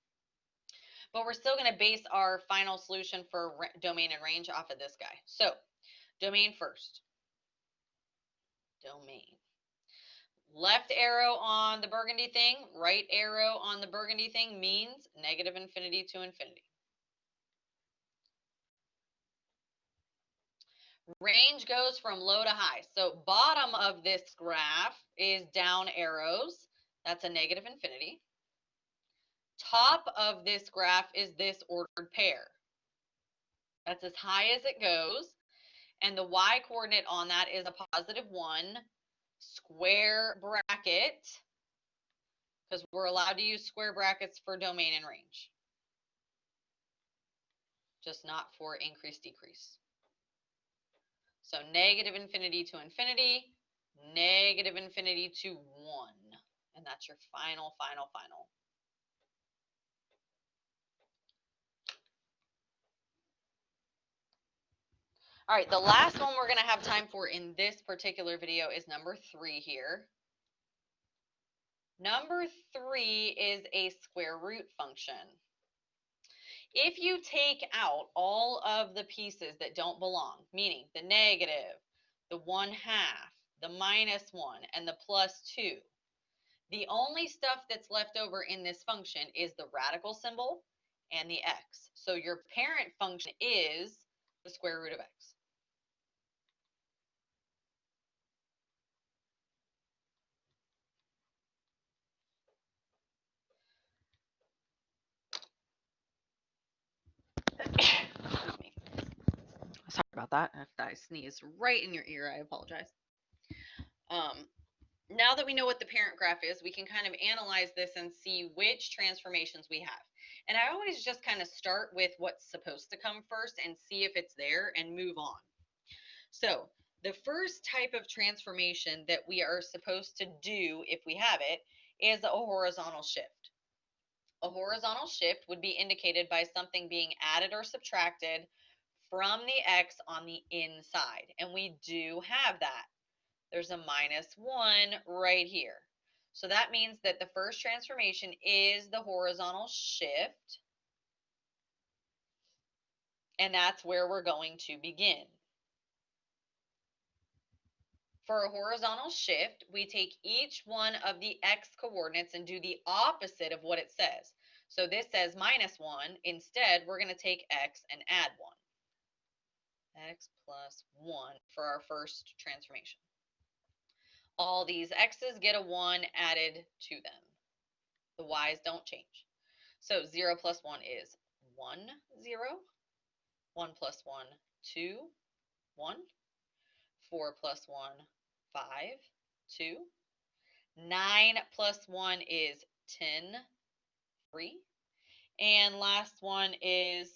But we're still going to base our final solution for domain and range off of this guy. So domain first. Domain. Left arrow on the burgundy thing, right arrow on the burgundy thing means negative infinity to infinity. Range goes from low to high. So bottom of this graph is down arrows. That's a negative infinity. Top of this graph is this ordered pair. That's as high as it goes. And the y coordinate on that is a positive 1, square bracket, because we're allowed to use square brackets for domain and range, just not for increase, decrease. So negative infinity to infinity, negative infinity to 1. And that's your final. All right, the last one we're going to have time for in this particular video is number 3 here. Number 3 is a square root function. If you take out all of the pieces that don't belong, meaning the negative, the 1/2, the -1, and the +2, the only stuff that's left over in this function is the radical symbol and the x. So your parent function is the square root of x. Sorry about that. If I sneezed right in your ear, I apologize. Now that we know what the parent graph is, we can kind of analyze this and see which transformations we have. And I always just kind of start with what's supposed to come first and see if it's there and move on. So the first type of transformation that we are supposed to do, if we have it, is a horizontal shift. A horizontal shift would be indicated by something being added or subtracted from the x on the inside. And we do have that. There's a -1 right here. So that means that the first transformation is the horizontal shift. And that's where we're going to begin. For a horizontal shift, we take each one of the x coordinates and do the opposite of what it says. So this says -1. Instead, we're going to take x and add 1. X plus 1 for our first transformation. All these x's get a 1 added to them. The y's don't change. So 0 plus 1 is 1, 0. 1 plus 1, 2, 1. 4 plus 1, 5, 2. 9 plus 1 is 10, 3. And last one is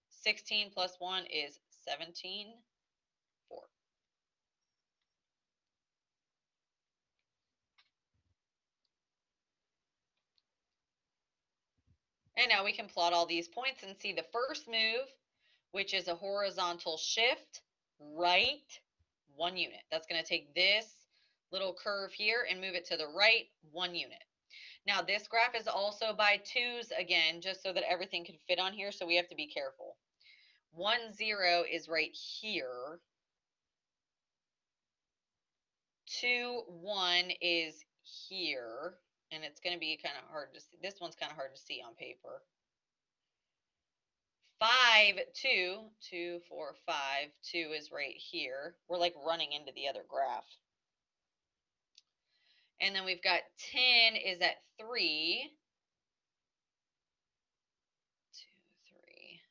16 plus 1 is 17, 4. And now we can plot all these points and see the first move, which is a horizontal shift, right 1 unit. That's going to take this little curve here and move it to the right 1 unit. Now this graph is also by 2's again, just so that everything can fit on here, so we have to be careful. 1, 0 is right here. 2, 1 is here, and it's going to be kind of hard to see. This one's kind of hard to see on paper. 5, 2, 2, 4, 5, 2 is right here. We're like running into the other graph. And then we've got 10 is at 3. 2, 3.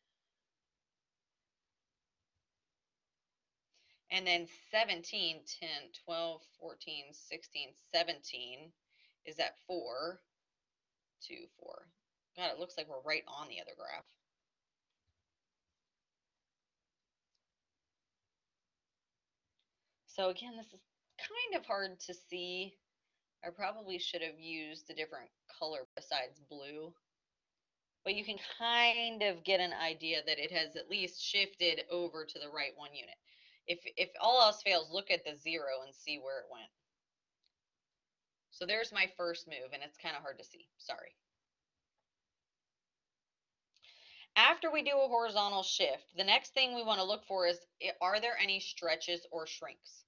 And then 17, 10, 12, 14, 16, 17 is at 4, 2, 4. God, it looks like we're right on the other graph. So again, this is kind of hard to see. I probably should have used a different color besides blue. But you can kind of get an idea that it has at least shifted over to the right 1 unit. If all else fails, look at the 0 and see where it went. So there's my first move, and it's kind of hard to see. Sorry. After we do a horizontal shift, the next thing we want to look for is, are there any stretches or shrinks?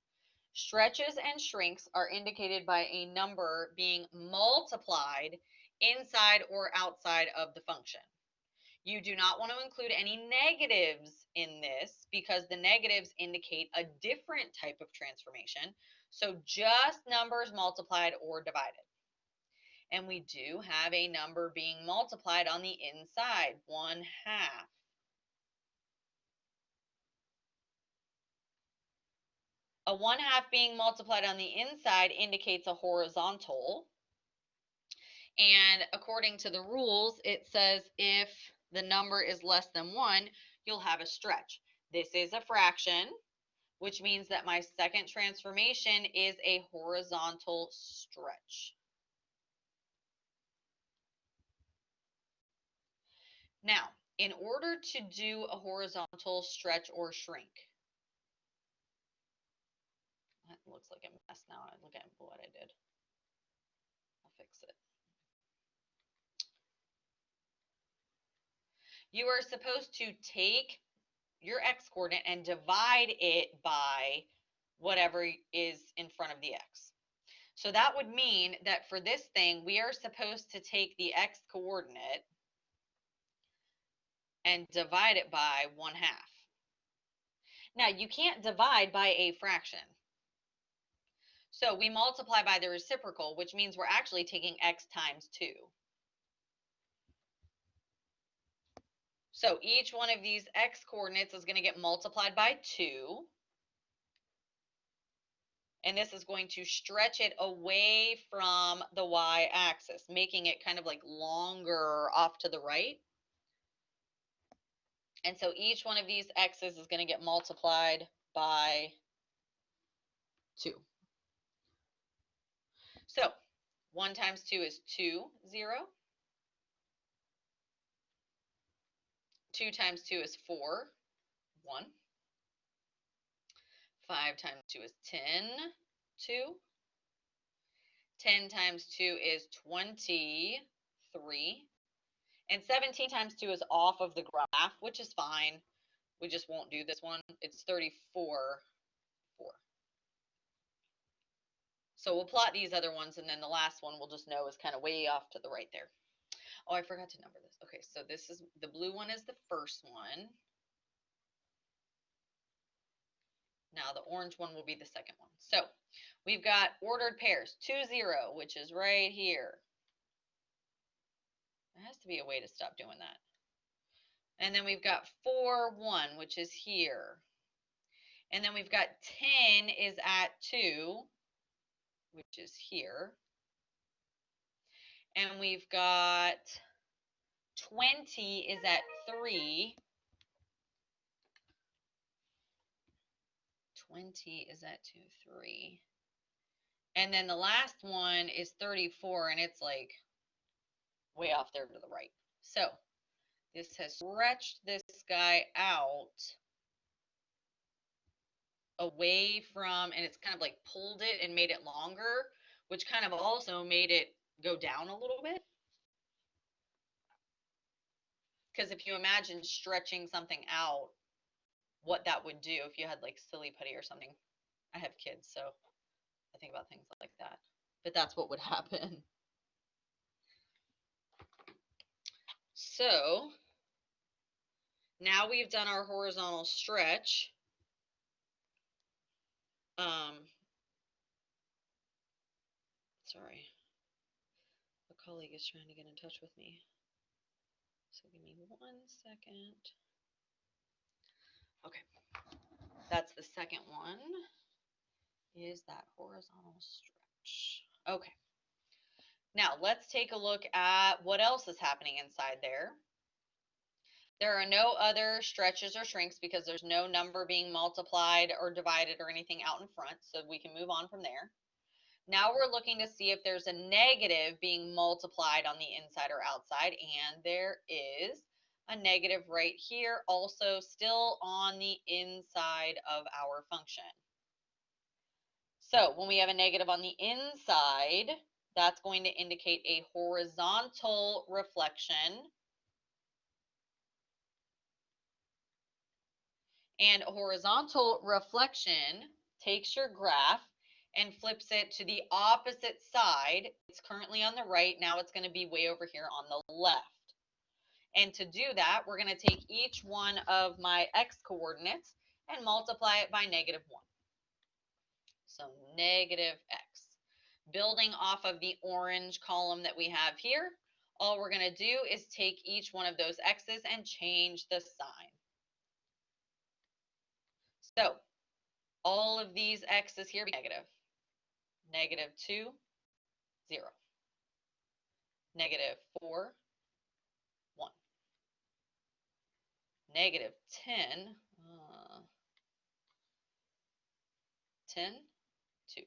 Stretches and shrinks are indicated by a number being multiplied inside or outside of the function. You do not want to include any negatives in this because the negatives indicate a different type of transformation. So just numbers multiplied or divided. And we do have a number being multiplied on the inside, 1/2. A 1/2 being multiplied on the inside indicates a horizontal. And according to the rules, it says if the number is less than 1, you'll have a stretch. This is a fraction, which means that my second transformation is a horizontal stretch. Now, in order to do a horizontal stretch or shrink, that looks like a mess now. Look at what I did. I'll fix it. You are supposed to take your x coordinate and divide it by whatever is in front of the x. So that would mean that for this thing, we are supposed to take the x coordinate and divide it by 1/2. Now, you can't divide by a fraction. So we multiply by the reciprocal, which means we're actually taking x times 2. So each one of these x coordinates is going to get multiplied by 2. And this is going to stretch it away from the y-axis, making it kind of like longer off to the right. And so each one of these x's is going to get multiplied by 2. So 1 times 2 is 2, 0. 2 times 2 is 4, 1. 5 times 2 is 10, 2. 10 times 2 is 23. And 17 times 2 is off of the graph, which is fine. We just won't do this one. It's 34, 4. So we'll plot these other ones, and then the last one we'll just know is kind of way off to the right there. Oh, I forgot to number this. Okay, so this is, the blue one is the first one. Now the orange one will be the second one. So we've got ordered pairs, 2, 0, which is right here. There has to be a way to stop doing that. And then we've got 4, 1, which is here. And then we've got 10 is at 2, which is here. And we've got 20 is at 3. 20 is at 2, 3. And then the last one is 34, and it's like way off there to the right. So this has stretched this guy out away from, and it's kind of like pulled it and made it longer, which kind of also made it go down a little bit. Because if you imagine stretching something out, what that would do if you had like silly putty or something. I have kids, so I think about things like that. But that's what would happen. So now we've done our horizontal stretch. Sorry, a colleague is trying to get in touch with me. So give me 1 second. Okay, that's the second one, is that horizontal stretch. Okay, now let's take a look at what else is happening inside there. There are no other stretches or shrinks because there's no number being multiplied or divided or anything out in front, so we can move on from there. Now we're looking to see if there's a negative being multiplied on the inside or outside, and there is a negative right here, also still on the inside of our function. So when we have a negative on the inside, that's going to indicate a horizontal reflection. And a horizontal reflection takes your graph and flips it to the opposite side. It's currently on the right. Now it's going to be way over here on the left. And to do that, we're going to take each one of my x coordinates and multiply it by -1. So negative x. Building off of the orange column that we have here, all we're going to do is take each one of those x's and change the sign. So all of these x's here be negative. -2, 0. -4, 1. -10, 10, 2.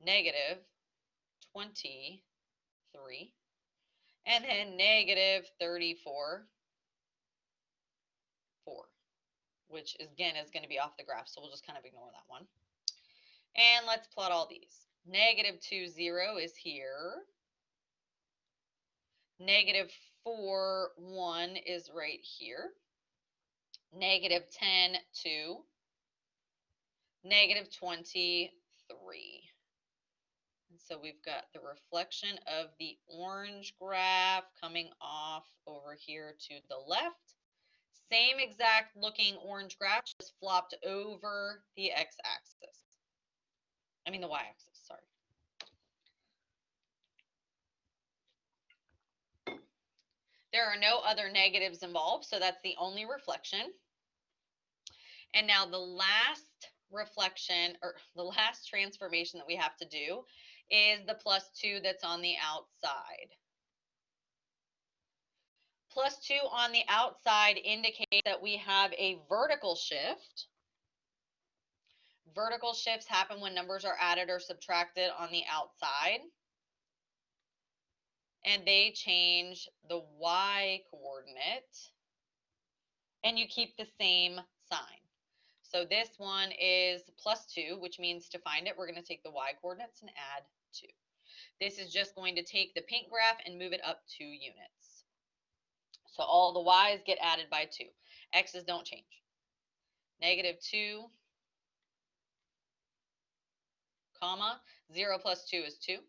-23. And then -34, 4. Which is, again, is going to be off the graph, so we'll just kind of ignore that one. And let's plot all these. -2, 0 is here. -4, 1 is right here. -10, 2. -23. And so we've got the reflection of the orange graph coming off over here to the left. Same exact looking orange graph, just flopped over the x-axis. I mean the y-axis, sorry. There are no other negatives involved, so that's the only reflection. And now the last reflection, or the last transformation that we have to do, is the +2 that's on the outside. +2 on the outside indicates that we have a vertical shift. Vertical shifts happen when numbers are added or subtracted on the outside. And they change the y coordinate. And you keep the same sign. So this one is +2, which means to find it, we're going to take the y coordinates and add 2. This is just going to take the pink graph and move it up 2 units. So all the y's get added by 2. X's don't change. -2, comma, 0 plus 2 is 2.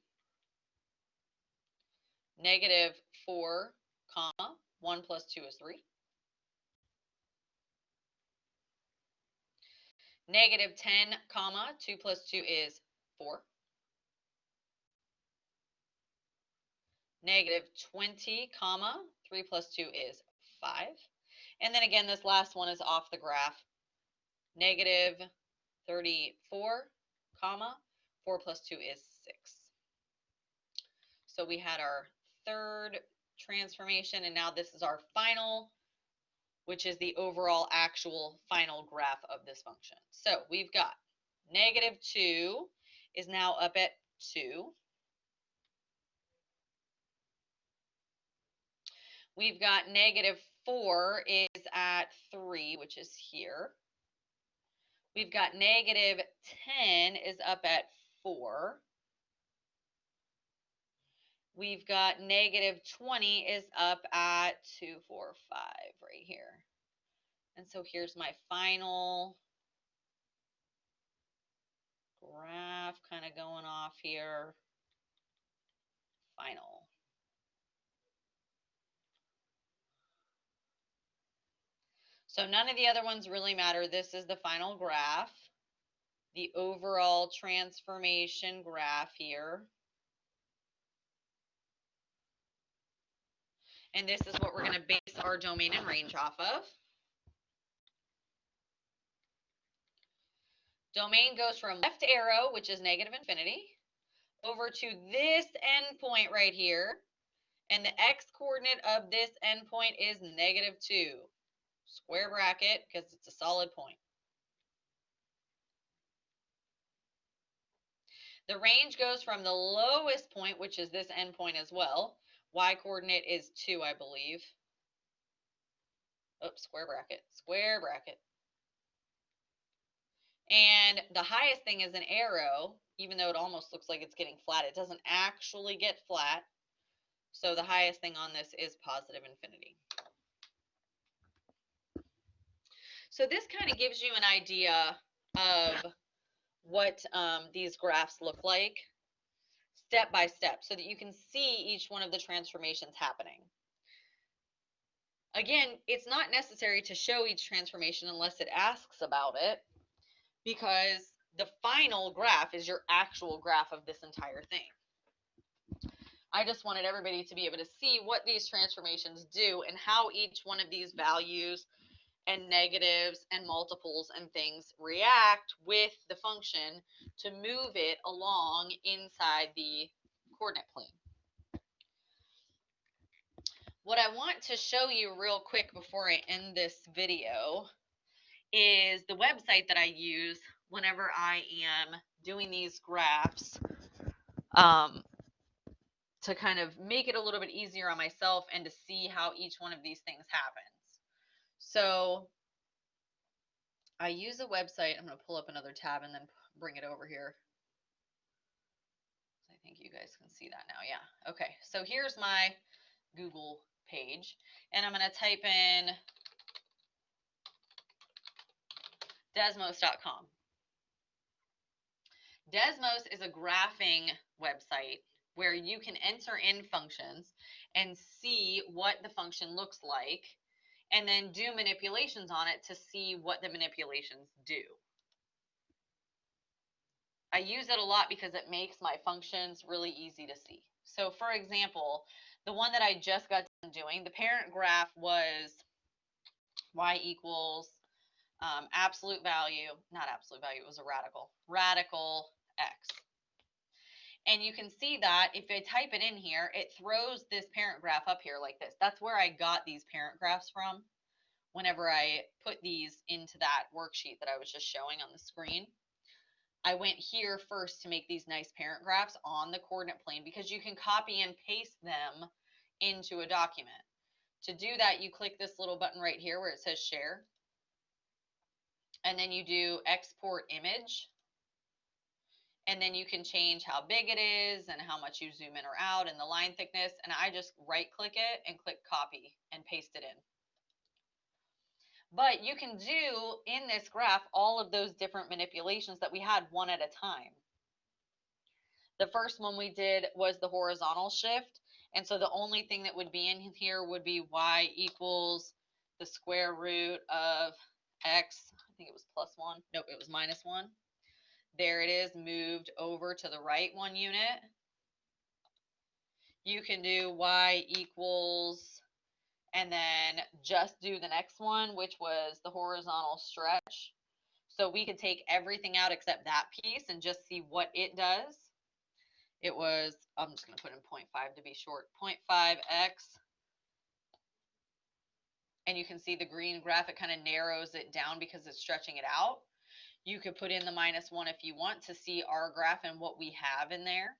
-4, comma, 1 plus 2 is 3. -10, comma, 2 plus 2 is 4. -20, comma, 3 plus 2 is 5. And then again, this last one is off the graph. -34, comma, 4 plus 2 is 6. So we had our third transformation, and now this is our final, which is the overall actual final graph of this function. So we've got -2 is now up at 2. We've got -4 is at 3, which is here. We've got -10 is up at 4. We've got -20 is up at 2, 4, 5 right here. And so here's my final graph kind of going off here. Final. So none of the other ones really matter. This is the final graph, the overall transformation graph here. And this is what we're going to base our domain and range off of. Domain goes from left arrow, which is -infinity, over to this endpoint right here. And the x coordinate of this endpoint is -2. Square bracket, because it's a solid point. The range goes from the lowest point, which is this endpoint as well. Y coordinate is 2, I believe. Oops, square bracket, square bracket. And the highest thing is an arrow, even though it almost looks like it's getting flat. It doesn't actually get flat. So the highest thing on this is +infinity. So this kind of gives you an idea of what these graphs look like step by step so that you can see each one of the transformations happening. Again, it's not necessary to show each transformation unless it asks about it, because the final graph is your actual graph of this entire thing. I just wanted everybody to be able to see what these transformations do and how each one of these values and negatives and multiples and things react with the function to move it along inside the coordinate plane. What I want to show you real quick before I end this video is the website that I use whenever I am doing these graphs, to kind of make it a little bit easier on myself and to see how each one of these things happens. So I use a website. I'm going to pull up another tab and then bring it over here. I think you guys can see that now. Yeah. Okay. So here's my Google page, and I'm going to type in Desmos.com. Desmos is a graphing website where you can enter in functions and see what the function looks like, and then do manipulations on it to see what the manipulations do. I use it a lot because it makes my functions really easy to see. So for example, the one that I just got done doing, the parent graph was y equals absolute value, not absolute value, it was a radical x. And you can see that if I type it in here, it throws this parent graph up here like this. That's where I got these parent graphs from whenever I put these into that worksheet that I was just showing on the screen. I went here first to make these nice parent graphs on the coordinate plane because you can copy and paste them into a document. To do that, you click this little button right here where it says share, and then you do export image, and then you can change how big it is and how much you zoom in or out and the line thickness, and I just right click it and click copy and paste it in. But you can do in this graph all of those different manipulations that we had one at a time. The first one we did was the horizontal shift. And so the only thing that would be in here would be y equals the square root of x. I think it was +1. Nope, it was -1. There it is, moved over to the right 1 unit. You can do y equals, and then just do the next one, which was the horizontal stretch. So we could take everything out except that piece and just see what it does. It was, I'm just going to put in 0.5 to be short, 0.5x. And you can see the green graphic kind of narrows it down because it's stretching it out. You could put in the -1 if you want to see our graph and what we have in there.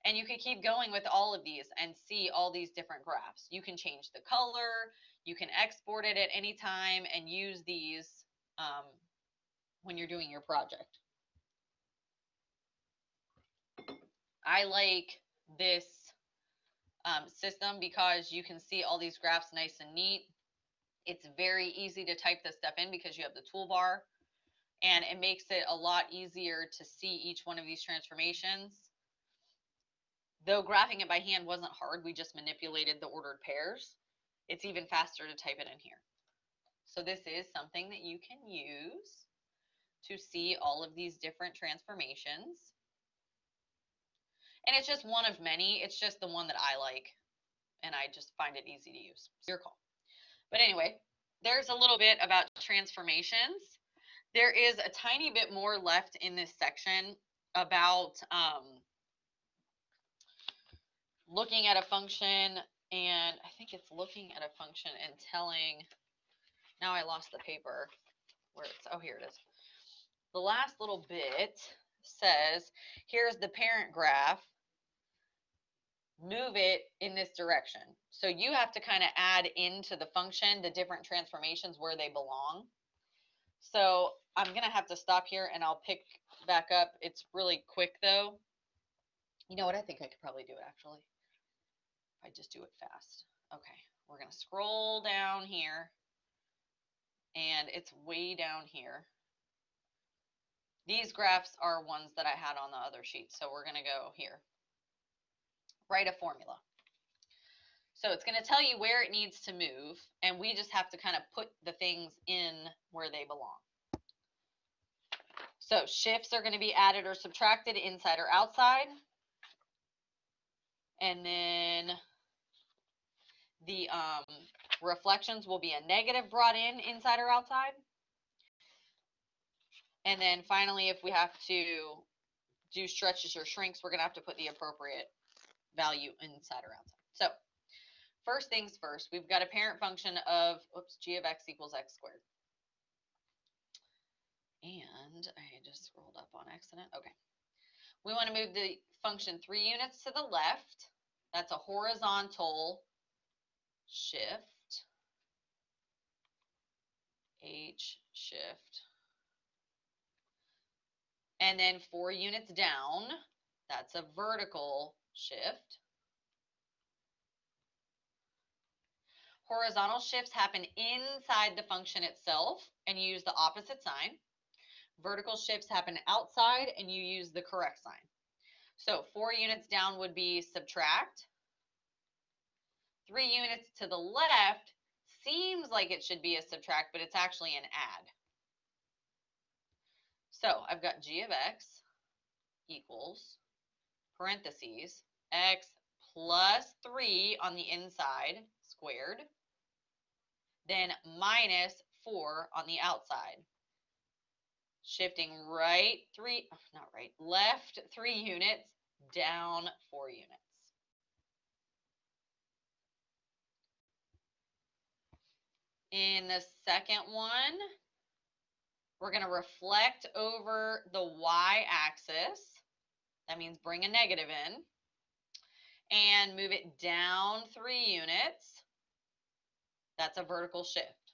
And you could keep going with all of these and see all these different graphs. You can change the color. You can export it at any time and use these when you're doing your project. I like this system because you can see all these graphs nice and neat. It's very easy to type this stuff in because you have the toolbar, and it makes it a lot easier to see each one of these transformations. Though graphing it by hand wasn't hard, we just manipulated the ordered pairs. It's even faster to type it in here. So this is something that you can use to see all of these different transformations. And it's just one of many. It's just the one that I like, and I just find it easy to use. It's your call. But anyway, there's a little bit about transformations. There is a tiny bit more left in this section about looking at a function, and I think it's looking at a function and telling, now I lost the paper where it's, oh, here it is. The last little bit says, here's the parent graph, move it in this direction. So you have to kind of add into the function the different transformations where they belong. So I'm going to have to stop here and I'll pick back up. It's really quick though. You know what? I think I could probably do it actually. If I just do it fast. Okay, we're going to scroll down here, and it's way down here. These graphs are ones that I had on the other sheet, so we're going to go here. Write a formula. So it's going to tell you where it needs to move, and we just have to kind of put the things in where they belong. So shifts are going to be added or subtracted inside or outside. And then the reflections will be a negative brought in inside or outside. And then finally, if we have to do stretches or shrinks, we're going to have to put the appropriate value inside or outside. So first things first, we've got a parent function of, g of x equals x squared. And I just scrolled up on accident. Okay. We want to move the function 3 units to the left. That's a horizontal shift. H shift. And then 4 units down, that's a vertical shift. Horizontal shifts happen inside the function itself, and you use the opposite sign. Vertical shifts happen outside, and you use the correct sign. So 4 units down would be subtract. 3 units to the left seems like it should be a subtract, but it's actually an add. So I've got g of x equals parentheses x plus 3 on the inside squared, then minus 4 on the outside. Shifting left 3 units, down 4 units. In the second one, we're going to reflect over the y-axis. That means bring a negative in. And move it down 3 units. That's a vertical shift.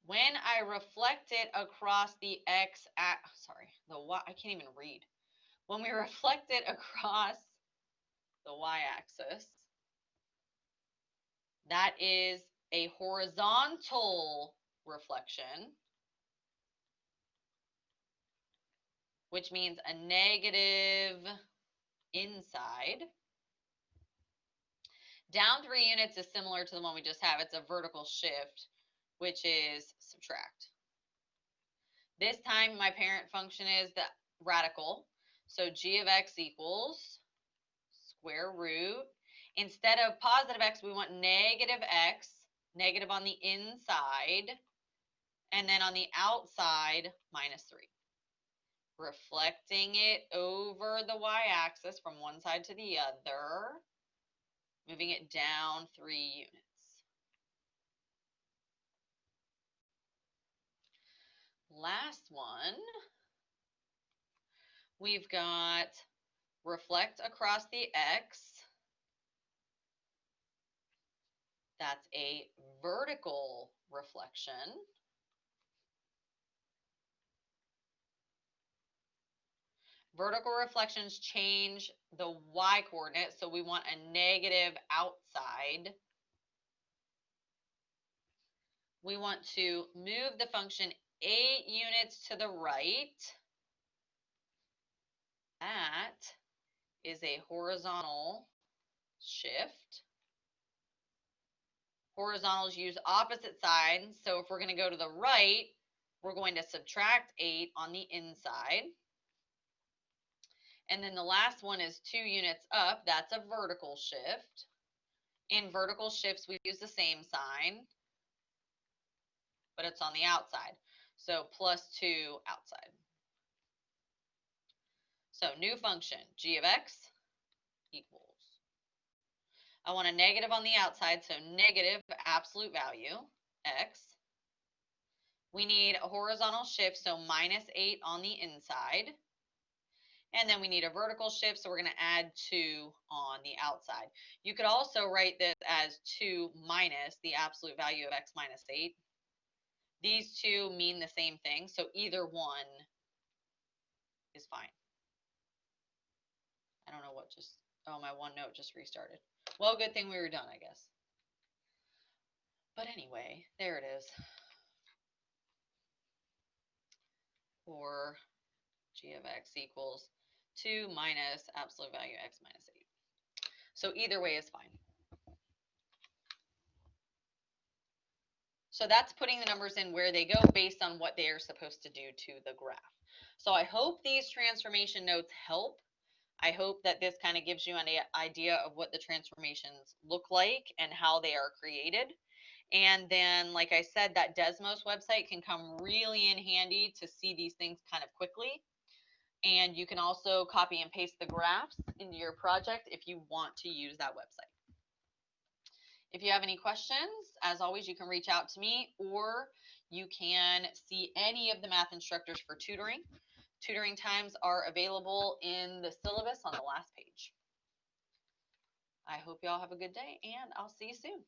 When I reflect it across the I can't even read. When we reflect it across the y-axis, That is a horizontal reflection, which means a negative inside. Down 3 units is similar to the one we just have. It's a vertical shift, which is subtract. This time, my parent function is the radical. So g of x equals square root. Instead of positive x, we want negative x, negative on the inside, and then on the outside, minus 3. Reflecting it over the y-axis from one side to the other, moving it down 3 units. Last one, we've got reflect across the x. That's a vertical reflection. Vertical reflections change the y coordinate, so we want a negative outside. We want to move the function 8 units to the right. That is a horizontal shift. Horizontals use opposite sides, so if we're going to go to the right, we're going to subtract 8 on the inside. And then the last one is 2 units up. That's a vertical shift. In vertical shifts, we use the same sign, but it's on the outside. So plus 2 outside. So new function, g of x equals. I want a negative on the outside, so negative absolute value, x. We need a horizontal shift, so minus 8 on the inside. And then we need a vertical shift, so we're going to add 2 on the outside. You could also write this as 2 minus the absolute value of x minus 8. These two mean the same thing, so either one is fine. I don't know what just, oh, my OneNote just restarted. Well, good thing we were done, I guess. But anyway, there it is. Or g of x equals 2 minus absolute value x minus 8. So either way is fine. So that's putting the numbers in where they go based on what they are supposed to do to the graph. So I hope these transformation notes help. I hope that this kind of gives you an idea of what the transformations look like and how they are created. And then, like I said, that Desmos website can come really in handy to see these things kind of quickly. And you can also copy and paste the graphs into your project if you want to use that website. If you have any questions, as always, you can reach out to me, or you can see any of the math instructors for tutoring. Tutoring times are available in the syllabus on the last page. I hope you all have a good day, and I'll see you soon.